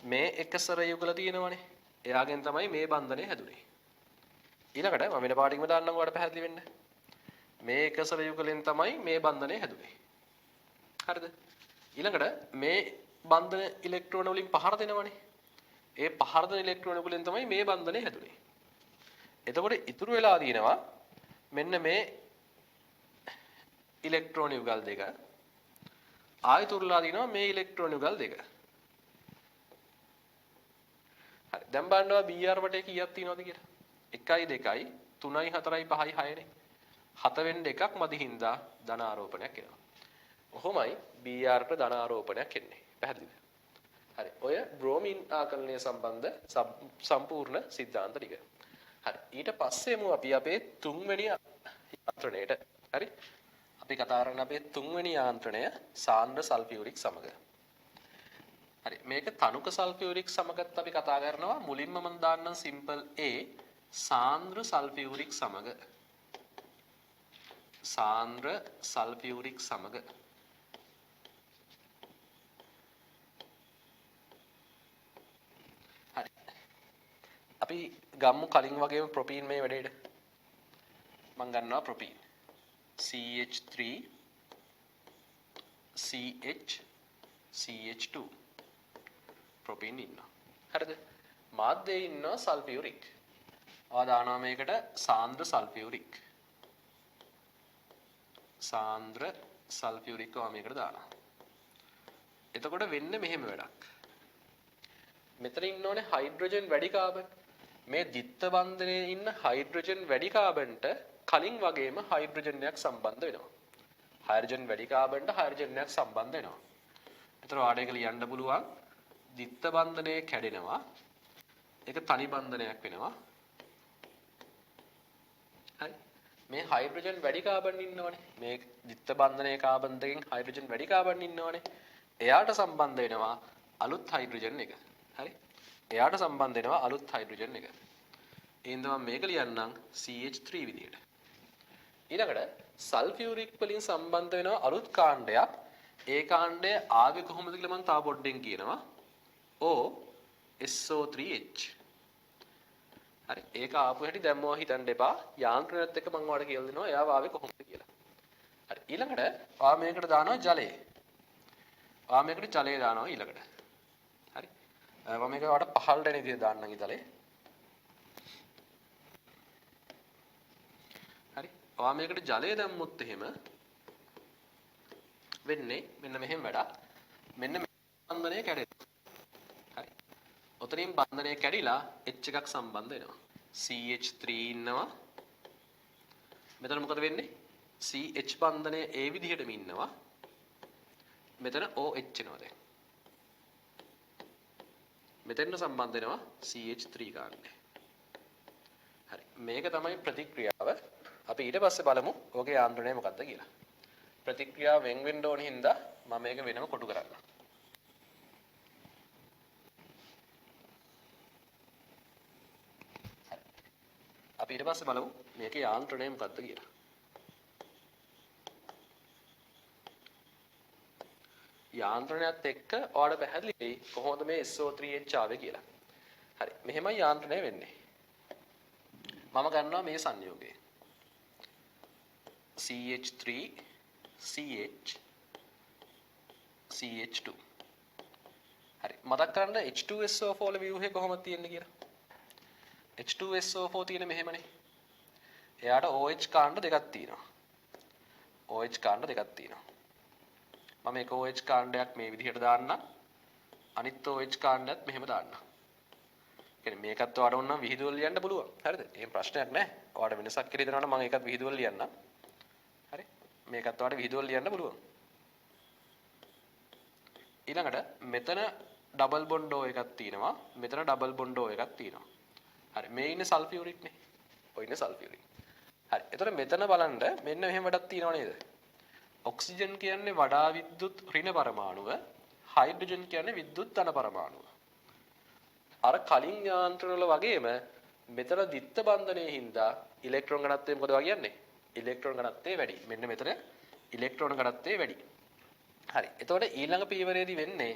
මේ එකසර යුගල තියෙනවනේ. එයාගෙන් තමයි මේ බන්ධනය හැදුනේ. ඊළඟට මම වෙන පාඩකින්ම දාන්නම් ඔයාලට පැහැදිලි වෙන්න. මේ එකසර යුගලෙන් තමයි මේ බන්ධනය හැදුනේ. හරිද? ඊළඟට මේ බන්ධන ඉලෙක්ට්‍රෝන වලින් පහර දෙනවනේ. ඒ පහර දෙන ඉලෙක්ට්‍රෝන වලින් තමයි මේ බන්ධනය හැදුනේ. එතකොට ඉතුරු වෙලා තියෙනවා මෙන්න මේ ඉලෙක්ට්‍රෝන යුගල් දෙක. ආයතුරුලා දිනවා මේ ඉලෙක්ට්‍රෝන යුගල් දෙක. හරි. දැන් බලනවා Br වටේ කීයක් තියෙනවද කියලා. 1යි 2යි 3යි 4යි 5යි 6නේ. 7 වෙන්න එකක් මදි හින්දා ධන ආරෝපණයක් එනවා. ඔහොමයි Br ට ධන ආරෝපණයක් එන්නේ. පැහැදිලිද? හරි. ඔය බ්‍රෝමීන් ආකලනය සම්බන්ධ සම්පූර්ණ સિદ્ધාන්ත ටික. හරි. ඊට පස්සේ මු අපි අපේ තුන්වෙනි යාන්ත්‍රණයට. හරි. අපි කතා කරන අපේ තුන්වෙනි යාන්ත්‍රණය සාන්ද්‍ර සල්ෆියුරික් සමග. හරි මේක තනුක සල්ෆියුරික් සමගත් අපි කතා කරනවා මුලින්ම මම දාන්නම් සිම්පල් A සාන්ද්‍ර සල්ෆියුරික් සමග. සාන්ද්‍ර සල්ෆියුරික් සමග. හරි අපි ගම්මු කලින් වගේම ප්‍රොපීන් මේ වැඩේට. මම ගන්නවා ප්‍රොපීන් CH3 CH2 ප්‍රොපීන් ඉන්නවා. හරිද? මාධ්‍යයේ ඉන්නවා සල්ෆියුරික්. ආ දානවා මේකට සාන්ද්‍ර සල්ෆියුරික්. සාන්ද්‍ර සල්ෆියුරික් ආ මේකට දානවා. එතකොට වෙන්නේ මෙහෙම වැඩක්. මෙතන ඉන්න ඕනේ හයිඩ්‍රජන් වැඩි කාබන්. මේ ද්විත්ව බන්ධනයේ ඉන්න හයිඩ්‍රජන් වැඩි කාබන්ට කලින් වගේම හයිඩ්‍රජන් එකක් සම්බන්ධ වෙනවා. හයිඩ්‍රජන් වැඩි කාබන්ට හයිඩ්‍රජන් එකක් සම්බන්ධ වෙනවා. එතකොට ඔයාලට ඒක ලියන්න පුළුවන් ද්විත්ව බන්ධනය කැඩෙනවා. ඒක තනි බන්ධනයක් වෙනවා. හරි. මේ හයිඩ්‍රජන් වැඩි කාබන් ඉන්නවනේ. මේ ද්විත්ව බන්ධනයේ කාබන් දෙකෙන් හයිඩ්‍රජන් වැඩි කාබන් ඉන්නවනේ. එයාට සම්බන්ධ වෙනවා අලුත් හයිඩ්‍රජන් එක. හරි. එයාට සම්බන්ධ වෙනවා අලුත් හයිඩ්‍රජන් එක. එහෙනම් මම මේක ලියන්නම් CH3 විදියට. ඊළඟට සල්ෆියුරික් වලින් සම්බන්ධ වෙනවා අලුත් කාණ්ඩයක්. ඒ කාණ්ඩය ආවේ කොහොමද කියලා මම තා පොඩ්ඩෙන් කියනවා. O SO3H. හරි. ඒක ආපු හැටි දැම්මම හිතන්න එපා. යාන්ත්‍රණයත් එක්ක මම ඔයාලට කියලා දෙනවා එයාව ආවේ කොහොමද කියලා. හරි. ඊළඟට ඔයා මේකට දානවා ජලය. ඔයා මේකට ජලය දානවා ඊළඟට. හරි. මම මේක ඔයාලට 15 වෙනි විදිහට දාන්නම් ඉතලේ. හරි. ඔයා මේකට ජලය දැම්මොත් එහෙම වෙන්නේ මෙන්න මෙහෙම වැඩක්. මෙන්න බන්ධනය කැඩෙනවා. හරි. ඔතනින් බන්ධනය කැඩිලා H එකක් සම්බන්ධ වෙනවා. CH3 ඉන්නවා. මෙතන මොකද වෙන්නේ? CH බන්ධනය ඒ විදිහටම ඉන්නවා. මෙතන OH එනවා දැන්. මෙතෙන්ට සම්බන්ධ වෙනවා CH3 කාණ්ඩය. හරි. මේක තමයි ප්‍රතික්‍රියාව අපි ඊට පස්සේ බලමු ඔගේ යාන්ත්‍රණය මොකක්ද කියලා. ප්‍රතික්‍රියාව වෙන් වෙන්න ඕන හින්දා මම මේක වෙනම කොටු කරන්නම්. අපි ඊට පස්සේ බලමු මේකේ යාන්ත්‍රණය මොකක්ද කියලා. යාන්ත්‍රණයත් එක්ක ඔයාලට පැහැදිලි වෙයි කොහොමද මේ SO3H ආවේ කියලා. හරි. මෙහෙමයි යාන්ත්‍රණය වෙන්නේ. මම ගන්නවා මේ සංයෝගය. CH3 CH CH2. හරි. මතක් කරගන්න H2SO4 වල ව්‍යුහය කොහොමද තියෙන්නේ කියලා. H2SO4 තියෙන මෙහෙමනේ. එයාට OH කාණ්ඩ දෙකක් තියෙනවා. OH කාණ්ඩ දෙකක් තියෙනවා. මම එක OH කාණ්ඩයක් මේ විදිහට දාන්නම්. අනිත් OH කාණ්ඩයත් මෙහෙම දාන්නම්. කියන්නේ මේකත් ඔයාලට ඕන නම් විහිදුවල ලියන්න පුළුවන්. හරිද? එහෙම ප්‍රශ්නයක් නැහැ. ඔයාලට වෙනසක් කියලා හිතනවා නම් මම ඒකත් විහිදුවල ලියන්නම්. හරි? මේකත් ඔයාලට විහිදුවල ලියන්න පුළුවන්. ඊළඟට මෙතන ඩබල් බොන්ඩ් O එකක් තියෙනවා. මෙතන ඩබල් බොන්ඩ් O එකක් තියෙනවා. හරි. මේ ඉන්නේ සල්ෆියුරික් නේ. ඔය ඉන්නේ සල්ෆියුරික්. හරි. එතකොට මෙතන බලන්න මෙන්න මෙහෙම වැඩක් තියෙනව නේද? ඔක්සිජන් කියන්නේ වඩා විද්‍යුත් ඍණ පරමාණුව, හයිඩ්‍රජන් කියන්නේ විද්‍යුත් ධන පරමාණුව. අර කලින් යාන්ත්‍රණ වල වගේම මෙතන ද්විත්ව බන්ධනයේ හින්දා ඉලෙක්ට්‍රෝන ඝනත්වය මොකද වගන්නේ? ඉලෙක්ට්‍රෝන ඝනත්වය වැඩි. මෙන්න මෙතන ඉලෙක්ට්‍රෝන ඝනත්වය වැඩි. හරි. එතකොට ඊළඟ පීවරයේදී වෙන්නේ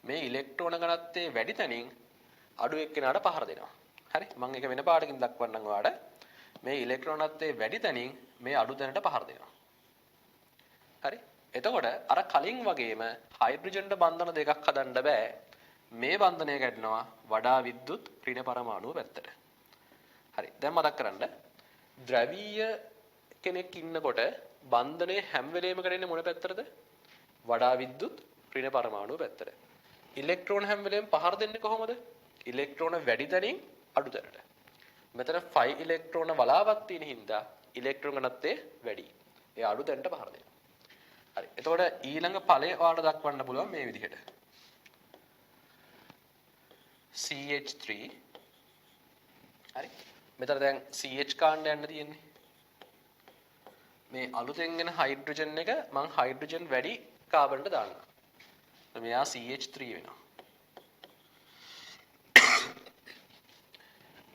මේ ඉලෙක්ට්‍රෝන ඝනත්වයේ වැඩි තැනින් අඩු එක්කෙනාට පහර දෙනවා. හරි. මම ඒක වෙන පාඩකින් දක්වන්නම් ඔයාලට. මේ ඉලෙක්ට්‍රෝන ඝනත්වයේ වැඩි තැනින් මේ අඩු තැනට පහර දෙනවා. හරි. එතකොට අර කලින් වගේම හයිඩ්‍රජන්ට බන්ධන දෙකක් හදන්න බෑ. මේ බන්ධනය ගැටෙනවා වඩා විද්‍යුත් ඍණ පරමාණුව පැත්තට. හරි. දැන් මතක් කරන්න. ද්‍රවීය කෙනෙක් ඉන්නකොට බන්ධනය හැම වෙලේම කරන්නේ මොන පැත්තටද? වඩා විද්‍යුත් ඍණ පරමාණුව පැත්තට. ඉලෙක්ට්‍රෝන හැම වෙලේම පහර දෙන්නේ කොහොමද? ඉලෙක්ට්‍රෝන වැඩි තැනින් අඩු තැනට. මෙතන 5 ඉලෙක්ට්‍රෝන වලාවක් තියෙන හින්දා ඉලෙක්ට්‍රෝන ඝනත්වය වැඩි. ඒ අඩු තැනට පහර දෙනවා. හරි. එතකොට ඊළඟ ඵලය ඔයාලට දක්වන්න පුළුවන් මේ විදිහට. CH3 හරි. මෙතන දැන් CH කාණ්ඩ යන්න තියෙන්නේ. මේ අලුතෙන් එන හයිඩ්‍රජන් එක මම හයිඩ්‍රජන් වැඩි කාබන්ට දාන්නම්. මෙයා CH3 වෙනවා.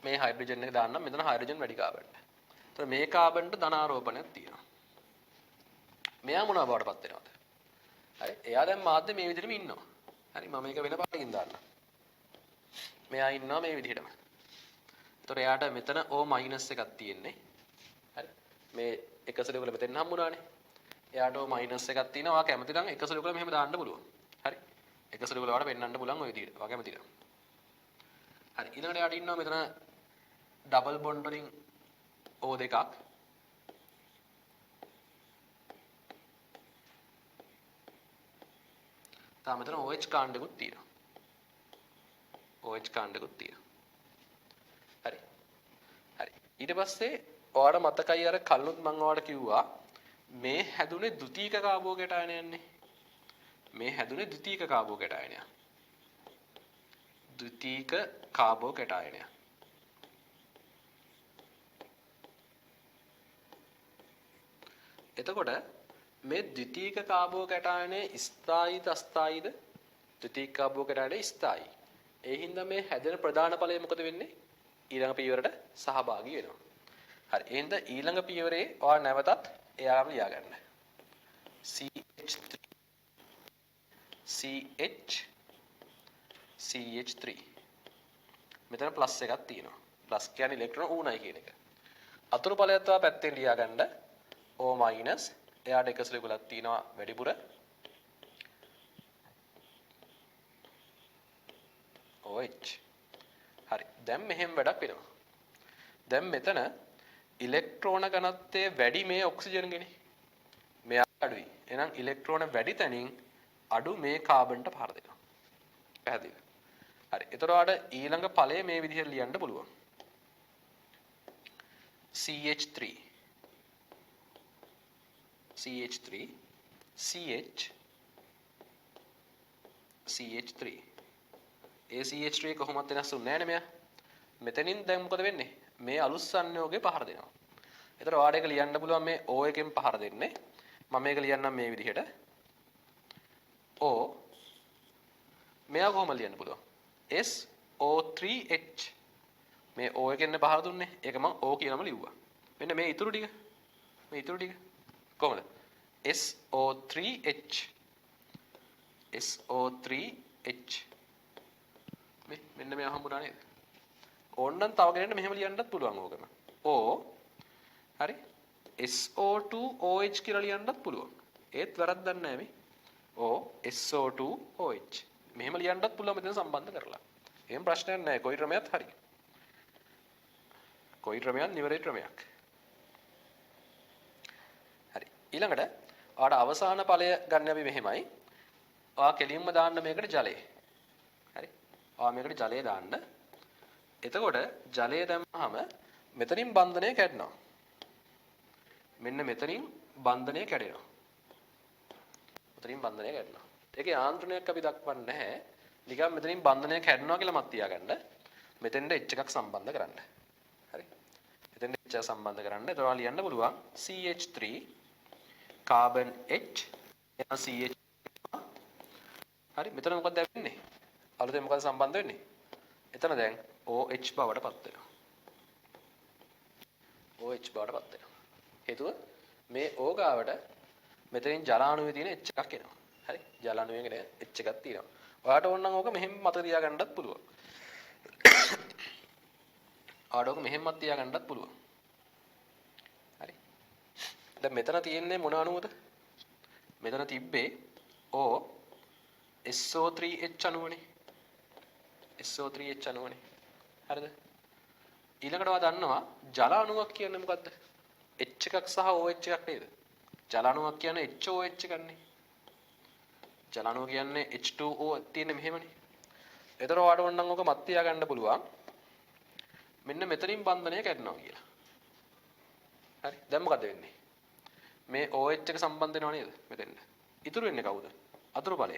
මේ හයිඩ්‍රජන් එක දාන්නම් මෙතන හයිඩ්‍රජන් වැඩි කාබන්ට. එතකොට මේ කාබන්ට ධනාරෝපණයක් තියෙනවා. මෙයා මොනවා බවට පත් වෙනවද? හරි. එයා දැන් මාධ්‍ය මේ විදිහටම ඉන්නවා. හරි. මම මේක වෙන පාඩකින් දාන්නම්. මෙයා ඉන්නවා මේ විදිහටම. එතකොට එයාට මෙතන O- එකක් තියෙන්නේ. හරි. මේ එක සෙලුවක මෙතෙන් හම්බුණානේ. එයාට O- එකක් තියෙනවා. ඔයා කැමති නම් එක සෙලුවක මෙහෙම දාන්න පුළුවන්. හරි. එක සෙලුවක වලට පෙන්වන්න පුළුවන් ඔය විදිහට. ඔයා කැමති නම්. හරි. ඊළඟට එයාට ඉන්නවා මෙතන ඩබල් බොන්ඩ් වලින් O දෙකක්. තාම මෙතන OH කාණ්ඩකුත් තියෙනවා. OH කාණ්ඩකුත් තියෙනවා. හරි. හරි. ඊට පස්සේ ඔයාලට මතකයි අර කලිනුත් මම ඔයාලට කිව්වා මේ හැදුනේ ද්විතීක කාබෝ කැටයනයන්නේ. මේ හැදුනේ ද්විතීක කාබෝ කැටයනය. ද්විතීක කාබෝ කැටයනය. එතකොට මේ ද්විතීක කාබෝ කැටයනේ ස්ථායීද අස්ථායීද? ද්විතීක කාබෝ කැටයනේ ස්ථායී. ඒ හින්දා මේ හැදෙන ප්‍රධාන ඵලය මොකද වෙන්නේ? ඊළඟ පියවරට සහභාගී වෙනවා. හරි. එහෙනම් ඊළඟ පියවරේ ඔයා නැවතත් එයාම ලියාගන්න. CH3 CH3 මෙතන ප්ලස් එකක් තියෙනවා. ප්ලස් කියන්නේ ඉලෙක්ට්‍රෝන ඌණයි කියන එක. අතුරු ඵලයත් ඔයා පැත්තෙන් ලියාගන්න. O- එයාට එක සෙලකුලක් තියෙනවා වැඩිපුර. OH. හරි. දැන් මෙහෙම වැඩක් වෙනවා. දැන් මෙතන ඉලෙක්ට්‍රෝන ඝනත්වය වැඩි මේ ඔක්සිජන්ගෙනේ. මෙයා අඩුයි. එහෙනම් ඉලෙක්ට්‍රෝන වැඩි තැනින් අඩු මේ කාබන්ට පහර දෙනවා. පැහැදිලිද? හරි. එතකොට ඊළඟ ඵලය මේ විදිහට ලියන්න පුළුවන්. CH3 CH3 CH CH3 ඒ CH3 කොහොමද වෙනස් වෙන්නේ නැහැ නේ මෙයා. මෙතනින් දැන් මොකද වෙන්නේ? මේ අලුත් සංයෝගය පහර දෙනවා. ඒතර ඔයාලට ඒක ලියන්න පුළුවන් මේ O එකෙන් පහර දෙන්නේ. මම මේක ලියන්නම් මේ විදිහට. O මෙයා කොහොම ලියන්න පුළුවන්? SO3H මේ O එකෙන් පහර දුන්නේ. ඒක මම O කියලාම ලිව්වා. මෙන්න මේ ඉතුරු ටික. මේ ඉතුරු ටික කොහමද? SO3H SO3H මෙන්න මෙයා හම්බුණා නේද? ඕන්නම් තව කෙනෙක්ට මෙහෙම ලියන්නත් පුළුවන් ඕකම. O හරි SO2OH කියලා ලියන්නත් පුළුවන්. ඒත් වැරද්දක් නැහැ මේ. O SO2OH. මෙහෙම ලියන්නත් පුළුවන් මෙතන සම්බන්ධ කරලා. එහෙම ප්‍රශ්නයක් නැහැ. කොයි ක්‍රමයක් හරි. කොයි ක්‍රමයක් නිවැරදි ක්‍රමයක්. හරි. ඊළඟට ඔයාලට අවසාන ඵලය ගන්න අපි මෙහෙමයි. ඔයා කෙලින්ම දාන්න මේකට ජලය. හරි. ඔයා මේකට ජලය දාන්න. එතකොට ජලය දැම්මහම මෙතනින් බන්ධනය කැඩෙනවා. මෙන්න මෙතනින් බන්ධනය කැඩෙනවා. මෙතනින් බන්ධනය කැඩෙනවා. ඒකේ යාන්ත්‍රණයක් අපි දක්වන්නේ නැහැ. නිකන් මෙතනින් බන්ධනය කැඩෙනවා කියලා මත් තියාගන්න. මෙතෙන්ට H එකක් සම්බන්ධ කරන්න. හරි. මෙතෙන්ට H එකක් සම්බන්ධ කරන්න. එතකොට ලියන්න පුළුවන් CH3 carbon H එනවා CH. හරි. මෙතන මොකක්ද වෙන්නේ? අලුතෙන් මොකක්ද සම්බන්ධ වෙන්නේ? එතන දැන් OH බවට පත් වෙනවා. OH බවට පත් වෙනවා. හේතුව මේ O ගාවට මෙතනින් ජලාණුවේ තියෙන H එකක් එනවා. හරි. ජලාණුවේ H එකක් තියෙනවා. ඔයාට ඕන නම් ඕක මෙහෙම මත තියාගන්නත් පුළුවන්. ඔයාට ඕක මෙහෙමත් තියාගන්නත් පුළුවන්. හරි. දැන් මෙතන තියෙන්නේ මොන අණුවද? මෙතන තිබ්බේ O SO3H අණුවනේ. SO3H අණුවනේ. හරිද? ඊළඟට ඔයා දන්නවා ජල අණුවක් කියන්නේ මොකද්ද? H එකක් සහ OH එකක් නේද? ජල අණුවක් කියන්නේ HOH එකක් නේ. ජල අණුව කියන්නේ H2O තියෙන මෙහෙමනේ. ඒතර ඔයාට ඕන නම් ඔක මත් තියාගන්න පුළුවන්. මෙන්න මෙතනින් බන්ධනය කැඩෙනවා කියලා. හරි. දැන් මොකද වෙන්නේ? මේ OH එක සම්බන්ධ වෙනව නේද? මෙතෙන්ට. ඉතුරු වෙන්නේ කවුද? අතුරු ඵලය.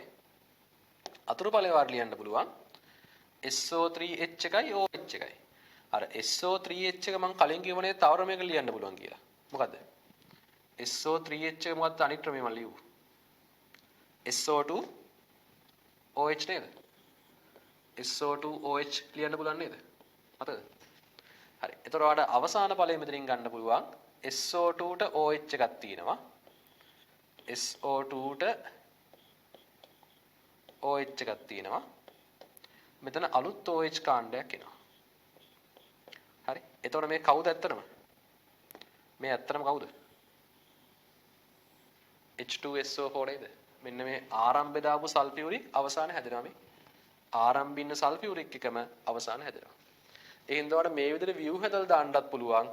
අතුරු ඵලය වාට ලියන්න පුළුවන්. SO3H එකයි OH එකයි. අර SO3H එක මම කලින් කියවනේ තව ක්‍රමයක ලියන්න පුළුවන් කියලා. මොකද්ද? SO3H එක මොකද්ද අනිත් ක්‍රමය මම ලියුවා. SO2OH නේද? SO2OH ලියන්න පුළුවන් නේද? මතකද? හරි. එතකොට ඔයාලට අවසාන ඵලය මෙතනින් ගන්න පුළුවන්. SO2ට OH එකක් තියෙනවා. SO2ට OH එකක් තියෙනවා. මෙතන අලුත් OH කාණ්ඩයක් එනවා. හරි. එතකොට මේ කවුද ඇත්තටම? මේ ඇත්තටම කවුද? H2SO4 නේද? මෙන්න මේ ආරම්භය දාපු සල්ෆියුරික් අවසාන හැදෙනවා මේ. ආරම්භින් ඉන්න සල්ෆියුරික් එකම අවසාන හැදෙනවා. ඒ හින්දා ඔයාලට මේ විදිහට view හැදලා දාන්නත් පුළුවන්.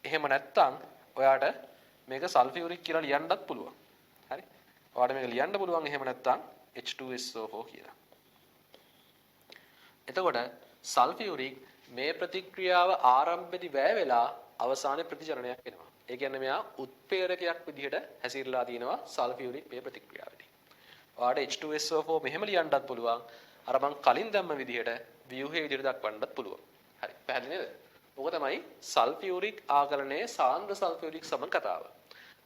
එහෙම නැත්නම් ඔයාට මේක සල්ෆියුරික් කියලා ලියන්නත් පුළුවන්. හරි. ඔයාලට මේක ලියන්න පුළුවන් එහෙම නැත්නම් H2SO4 කියලා. එතකොට සල්ෆියුරික් මේ ප්‍රතික්‍රියාව ආරම්භයේදී වැය වෙලා අවසානයේ ප්‍රතිචලනයක් වෙනවා. ඒ කියන්නේ මෙයා උත්ප්‍රේරකයක් විදිහට හැසිරලා තිනවා සල්ෆියුරික් මේ ප්‍රතික්‍රියාවේදී. ඔයාලට H2SO4 මෙහෙම ලියන්නත් පුළුවන්. අර මං කලින් දැම්ම විදිහට ව්‍යුහයේ විදිහට දක්වන්නත් පුළුවන්. හරි. පැහැදිලි නේද? ඕක තමයි සල්ෆියුරික් ආකලනයේ සාන්ද්‍ර සල්ෆියුරික් සමග කතාව.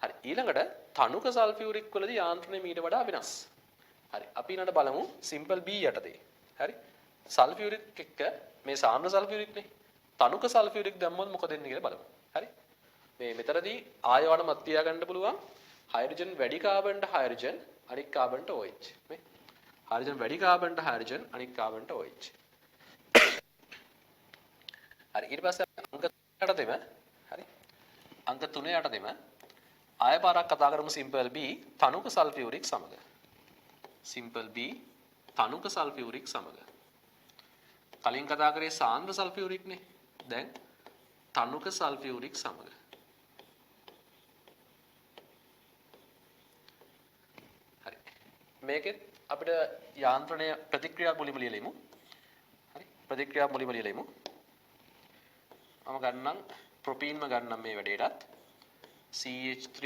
හරි. ඊළඟට තනුක සල්ෆියුරික් වලදී යාන්ත්‍රණය මීට වඩා වෙනස්. හරි. අපි ඊළඟට බලමු සිම්පල් B යටතේ. හරි. සල්ෆියුරික් එක්ක මේ සාන්ද්‍ර සල්ෆියුරික් නේ. තනුක සල්ෆියුරික් දැම්මොත් මොකද වෙන්නේ කියලා බලමු. හරි. මේ මෙතනදී ආයවන මත් තියාගන්න පුළුවන්. හයිඩ්‍රජන් වැඩි කාබන්ට හයිඩ්‍රජන් අනික් කාබන්ට OH. මේ හයිඩ්‍රජන් වැඩි කාබන්ට හයිඩ්‍රජන් අනික් කාබන්ට OH. හරි. ඊට පස්සේ අංක 3 යටතේම හරි. අංක 3 යටතේම ආය පාරක් කතා කරමු සිම්පල් B තනුක සල්ෆියුරික් සමග. සිම්පල් B තනුක සල්ෆියුරික් සමග. කලින් කතා කරේ සාන්ද්‍ර සල්ෆියුරික් නේ. දැන් තනුක සල්ෆියුරික් සමග. හරි. මේකෙත් අපිට යාන්ත්‍රණය ප්‍රතික්‍රියා මුලින්ම ලියලෙමු. හරි. ප්‍රතික්‍රියා මුලින්ම ලියලෙමු. මම ගන්නම් ප්‍රොපීන්ම ගන්නම් මේ වැඩේටත්. CH3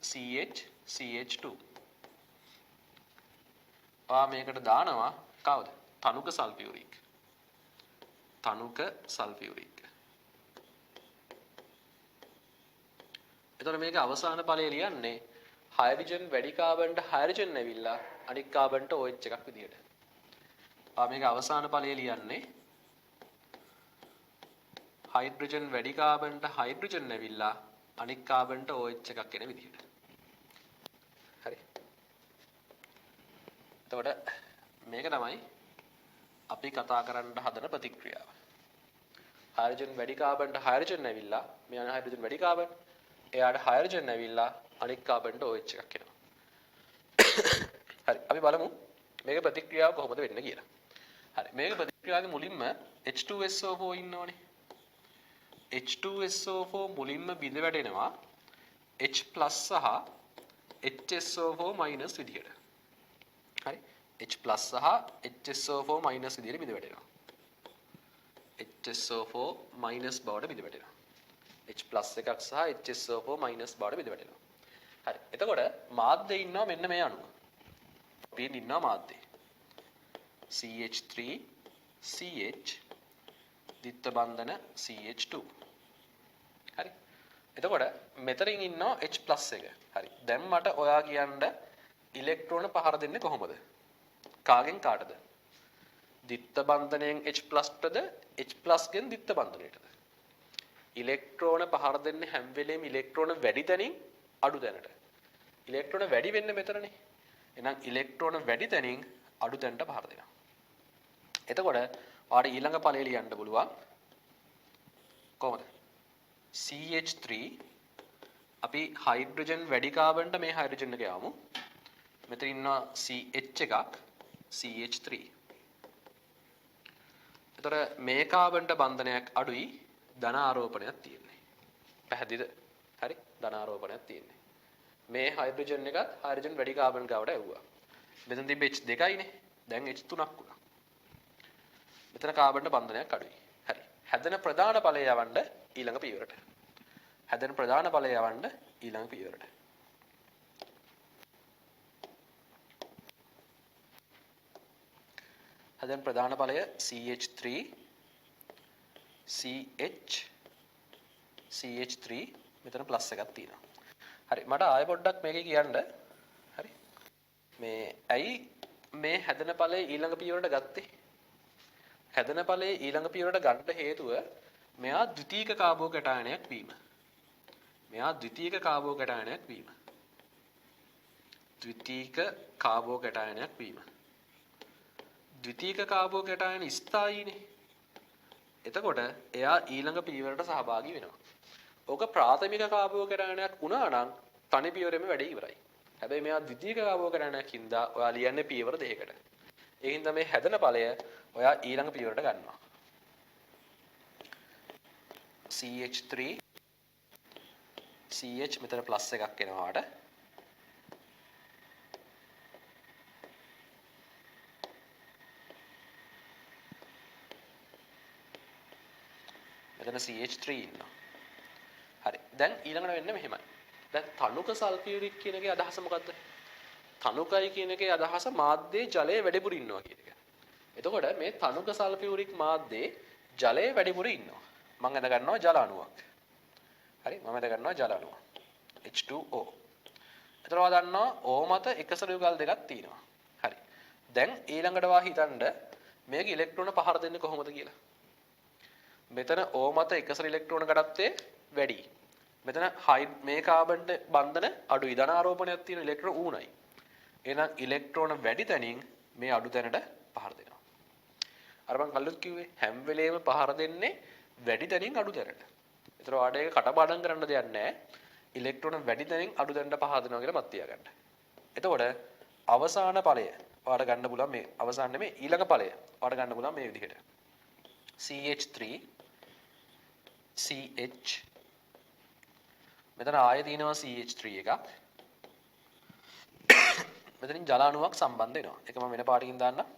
CH CH2. මේකට දානවා කවුද? තනුක සල්ෆියුරික්. තනුක සල්ෆියුරික්. එතකොට මේක අවසාන ඵලය ලියන්නේ හයිඩ්‍රජන් වැඩි කාබන්ට හයිඩ්‍රජන් ඇවිල්ලා අනිත් කාබන්ට OH එකක් විදියට. මේක අවසාන ඵලය ලියන්නේ හයිඩ්‍රජන් වැඩි කාබන්ට හයිඩ්‍රජන් ඇවිල්ලා අනිත් කාබන්ට OH එකක් එන විදියට. හරි. එතකොට මේක තමයි අපි කතා කරන්න හදන ප්‍රතික්‍රියාව. හයිඩ්‍රජන් වැඩි කාබන්ට හයිඩ්‍රජන් ඇවිල්ලා මෙයාන හයිඩ්‍රජන් වැඩි කාබන් එයාට හයිඩ්‍රජන් ඇවිල්ලා අනිත් කාබන්ට OH එකක් එනවා. හරි අපි බලමු මේක ප්‍රතික්‍රියාව කොහොමද වෙන්නේ කියලා. හරි මේක ප්‍රතික්‍රියාවේ මුලින්ම H2SO4 ඉන්නවනේ. H2SO4 මුලින්ම බිඳ වැටෙනවා H+ සහ HSO4- විදියට. හරි H+ සහ HSO4- විදියට බිඳ වැටෙනවා. HSO4- බවට බිඳ වැටෙනවා. H+ එකක් සහ HSO4- බවට බිඳ වැටෙනවා. හරි එතකොට මාධ්‍ය ඉන්නවා මෙන්න මේ අණුව. අපි ඉන්නවා මාධ්‍ය CH3 CH ද්විත්ව බන්ධන CH2. හරි එතකොට මෙතනින් ඉන්නවා H+ එක. හරි දැන් මට ඔයා කියන්න ඉලෙක්ට්‍රෝන පහර දෙන්නේ කොහොමද? කාගෙන් කාටද? ද්විත්ව බන්ධනයෙන් H+ටද H+ ගෙන් ද්විත්ව බන්ධනයටද? ඉලෙක්ට්‍රෝන පහර දෙන්නේ හැම වෙලේම ඉලෙක්ට්‍රෝන වැඩි තැනින් අඩු තැනට. ඉලෙක්ට්‍රෝන වැඩි වෙන්නේ මෙතනනේ. එහෙනම් ඉලෙක්ට්‍රෝන වැඩි තැනින් අඩු තැනට පහර දෙනවා. එතකොට ඔයාලට ඊළඟ ඵලය ලියන්න පුළුවන් කොහොමද? CH3 අපි හයිඩ්‍රජන් වැඩි කාබන්ට මේ හයිඩ්‍රජන් එක යවමු. මෙතන ඉන්නවා CH එකක් CH3. එතකොට මේ කාබන්ට බන්ධනයක් අඩුයි ධන ආරෝපණයක් තියෙන්නේ. පැහැදිලිද? හරි ධන ආරෝපණයක් තියෙන්නේ. මේ හයිඩ්‍රජන් එකත් හයිඩ්‍රජන් වැඩි කාබන් ගාවට ඇව්වා. මෙතන තිබ්බ H2යිනේ. දැන් H3ක් වුණා. මෙතන කාබන්ට බන්ධනයක් අඩුයි. හරි. හැදෙන ප්‍රධාන ඵලය යවන්න ඊළඟ පියවරට. හැදෙන ප්‍රධාන ඵලය යවන්න ඊළඟ පියවරට. හැදෙන ප්‍රධාන ඵලය CH3 CH CH3 මෙතන ප්ලස් එකක් තියෙනවා. හරි මට ආයෙ පොඩ්ඩක් මේකේ කියන්න. හරි. මේ ඇයි මේ හැදෙන ඵලය ඊළඟ පියවරට ගත්තේ? හැදෙන ඵලයේ ඊළඟ පියවරට ගන්න හේතුව මෙයා ද්විතීක කාබෝ කැටායනයක් වීම. මෙයා ද්විතීක කාබෝ කැටායනයක් වීම. ද්විතීක කාබෝ කැටායනයක් වීම. ද්විතීක කාබෝ කැටායන ස්ථායීනේ. එතකොට එයා ඊළඟ පියවරට සහභාගී වෙනවා. ඕක ප්‍රාථමික කාබෝ කැටායනයක් වුණා නම් තනි පියවරෙම වැඩේ ඉවරයි. හැබැයි මෙයා ද්විතීක කාබෝ කැටායනයක් හින්දා ඔයා ලියන්නේ පියවර දෙකකට. ඒ හින්දා මේ හැදෙන ඵලය ඔයා ඊළඟ පියවරට ගන්නවා. CH3 CH මෙතන ප්ලස් එකක් එනවාට මෙතන CH3 ඉන්නවා. හරි. දැන් ඊළඟට වෙන්නේ මෙහෙමයි. දැන් තනුක සල්ෆියුරික් කියන එකේ අදහස මොකද්ද? තනුකයි කියන එකේ අදහස මාධ්‍යයේ ජලය වැඩිපුර ඉන්නවා කියන එක. එතකොට මේ තනුක සල්ෆියුරික් මාධ්‍යයේ ජලය වැඩිපුර ඉන්නවා. මම අද ගන්නවා ජල අණුවක්. හරි මම අද ගන්නවා ජල අණුවක්. H2O. එතකොට ඔයා දන්නවා O මත එකසර යුගල් දෙකක් තියෙනවා. හරි. දැන් ඊළඟට වා හිතන්න මේක ඉලෙක්ට්‍රෝන පහර දෙන්නේ කොහොමද කියලා. මෙතන O මත එකසර ඉලෙක්ට්‍රෝන ගණත්වය වැඩි. මෙතන මේ කාබන්ට බන්ධන අඩුයි. ධන ආරෝපණයක් තියෙන ඉලෙක්ට්‍රෝන ඌණයි. එහෙනම් ඉලෙක්ට්‍රෝන වැඩි තැනින් මේ අඩු තැනට පහර දෙනවා. අර මම කල්ලුත් කිව්වේ හැම වෙලේම පහර දෙන්නේ වැඩි තැනින් අඩු තැනට. ඒතර ඔයාලට ඒක කටපාඩම් කරන්න දෙයක් නැහැ. ඉලෙක්ට්‍රෝන වැඩි තැනින් අඩු තැනට පහර දෙනවා කියලා මත් තියාගන්න. එතකොට අවසාන ඵලය ඔයාලට ගන්න පුළුවන් මේ අවසාන නෙමෙයි ඊළඟ ඵලය. ඔයාලට ගන්න පුළුවන් මේ විදිහට. CH3 CH මෙතන ආයෙ තියෙනවා CH3 එකක්. මෙතනින් ජල අණුවක් සම්බන්ධ වෙනවා. ඒක මම වෙන පාටකින් දාන්නම්.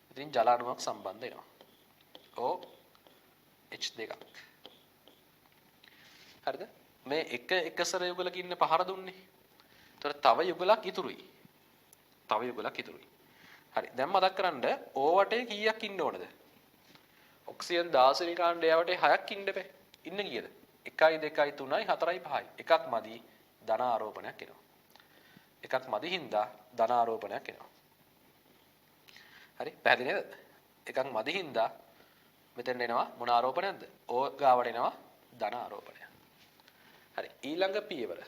මෙතනින් ජල අණුවක් සම්බන්ධ වෙනවා. OH දෙකක්. හරිද? මේ එකසර යුගලක ඉන්න පහර දුන්නේ. ඒතර තව යුගලක් ඉතුරුයි. තව යුගලක් ඉතුරුයි. හරි. දැන් මතක් කරන්න O වටේ කීයක් ඉන්න ඕනද? ඔක්සිජන් 16 කාණ්ඩය වටේ 6ක් ඉන්න බෑ. ඉන්න කීයද? 1යි. 1 2 3 4 5යි. එකක් මදි ධන ආරෝපණයක් එනවා. එකක් මදි හින්දා ධන ආරෝපණයක් එනවා. හරි පැහැදිලි නේද? එකක් මදි හින්දා මෙතෙන් එනවා මොන ආරෝපණයක්ද? ඕ ගාවට එනවා ධන ආරෝපණය. හරි ඊළඟ පියවර.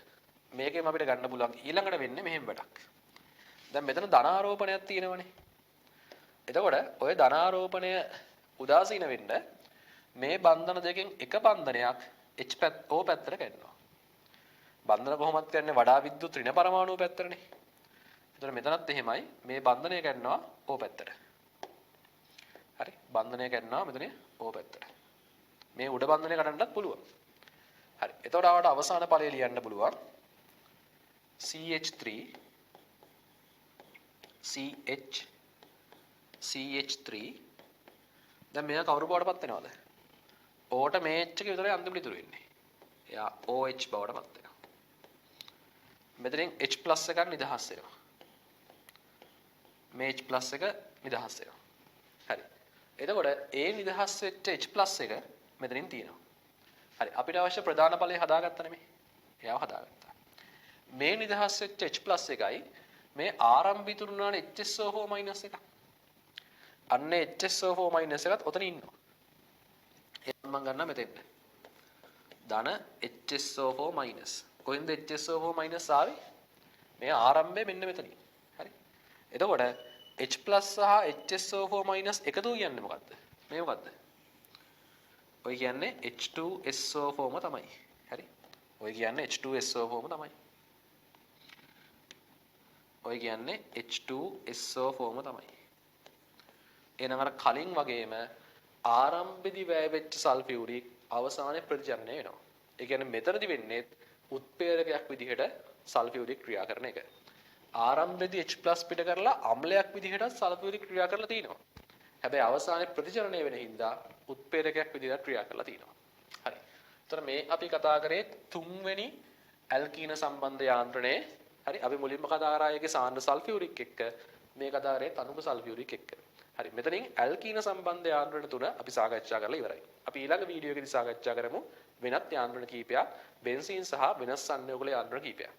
මේකෙම අපිට ගන්න පුළුවන් ඊළඟට වෙන්නේ මෙහෙම වැඩක්. දැන් මෙතන ධන ආරෝපණයක් තියෙනවනේ. එතකොට ඔය ධන ආරෝපණය උදාසීන වෙන්න මේ බන්ධන දෙකෙන් එක බන්ධනයක් H පැත්ත O පැත්තට කැඩෙනවා. බන්ධන කොහොමද කරන්නේ වඩා විද්‍යුත් ඍණ පරමාණු පැත්තටනේ. එතකොට මෙතනත් එහෙමයි මේ බන්ධනය කැඩෙනවා O පැත්තට. හරි බන්ධනය කැඩෙනවා මෙතන O පැත්තට. මේ උඩ බන්ධනය කඩන්නත් පුළුවන්. හරි එතකොට ආවට අවසාන ඵලය ලියන්න පුළුවන් CH3 CH3 දැන් මෙයා කවුරු බවටපත් වෙනවද? Oට මේ H එක විතරයි අන්තිමට ඉතුරු වෙන්නේ. එයා OH බවටපත් වෙනවා. මෙතනින් H+ එකක් නිදහස් වෙනවා. මේ H+ එක නිදහස් වෙනවා. හරි. එතකොට ඒ නිදහස් වෙච්ච H+ එක මෙතනින් තියෙනවා. හරි. අපිට අවශ්‍ය ප්‍රධාන ඵලය හදාගත්තා නෙමෙයි. එයාව හදාගත්තා. මේ නිදහස් වෙච්ච H+ එකයි මේ ආරම්භ ඉතුරු වුණානේ HSO4- එක. අන්න HSO4- එකත් ඔතන ඉන්නවා. එහෙනම් මම ගන්නවා මෙතෙන්ට. ධන HSO4-. කොහෙන්ද HSO4- ආවේ? මේ ආරම්භය මෙන්න මෙතනින්. හරි. එතකොට H+ සහ HSO4- එකතු කියන්නේ මොකද්ද? මේ මොකද්ද? ඔය කියන්නේ H2SO4ම තමයි. හරි. ඔය කියන්නේ H2SO4ම තමයි. ඔය කියන්නේ H2SO4ම තමයි. එහෙනම් අර කලින් වගේම ආරම්භයේදී වැය වෙච්ච සල්ෆියුරික් අවසානයේ ප්‍රතිචරණය වෙනවා. ඒ කියන්නේ මෙතනදී වෙන්නේ උත්ප්‍රේරකයක් විදිහට සල්ෆියුරික් ක්‍රියා කරන එක. ආරම්භයේදී H+ පිට කරලා අම්ලයක් විදිහට සල්ෆියුරික් ක්‍රියා කරලා තිනවා. හැබැයි අවසානයේ ප්‍රතිචරණය වෙන හින්දා උත්ප්‍රේරකයක් විදිහට ක්‍රියා කරලා තිනවා. හරි. එතන මේ අපි කතා කරේ තුන්වෙනි ඇල්කීන සම්බන්ධ යාන්ත්‍රණයේ හරි අපි මුලින්ම කතා කරා ඒකේ සාන්ද්‍ර සල්ෆියුරික් එක්ක මේ කතා කරේ තනුක සල්ෆියුරික් එක්ක. හරි මෙතනින් ඇල්කීන සම්බන්ධ යාන්ත්‍රණ තුන අපි සාකච්ඡා කරලා ඉවරයි. අපි ඊළඟ වීඩියෝ එකේදී සාකච්ඡා කරමු වෙනත් යාන්ත්‍රණ කීපයක් බෙන්සීන් සහ වෙනස් සංයෝගල යාන්ත්‍රණ කීපයක්.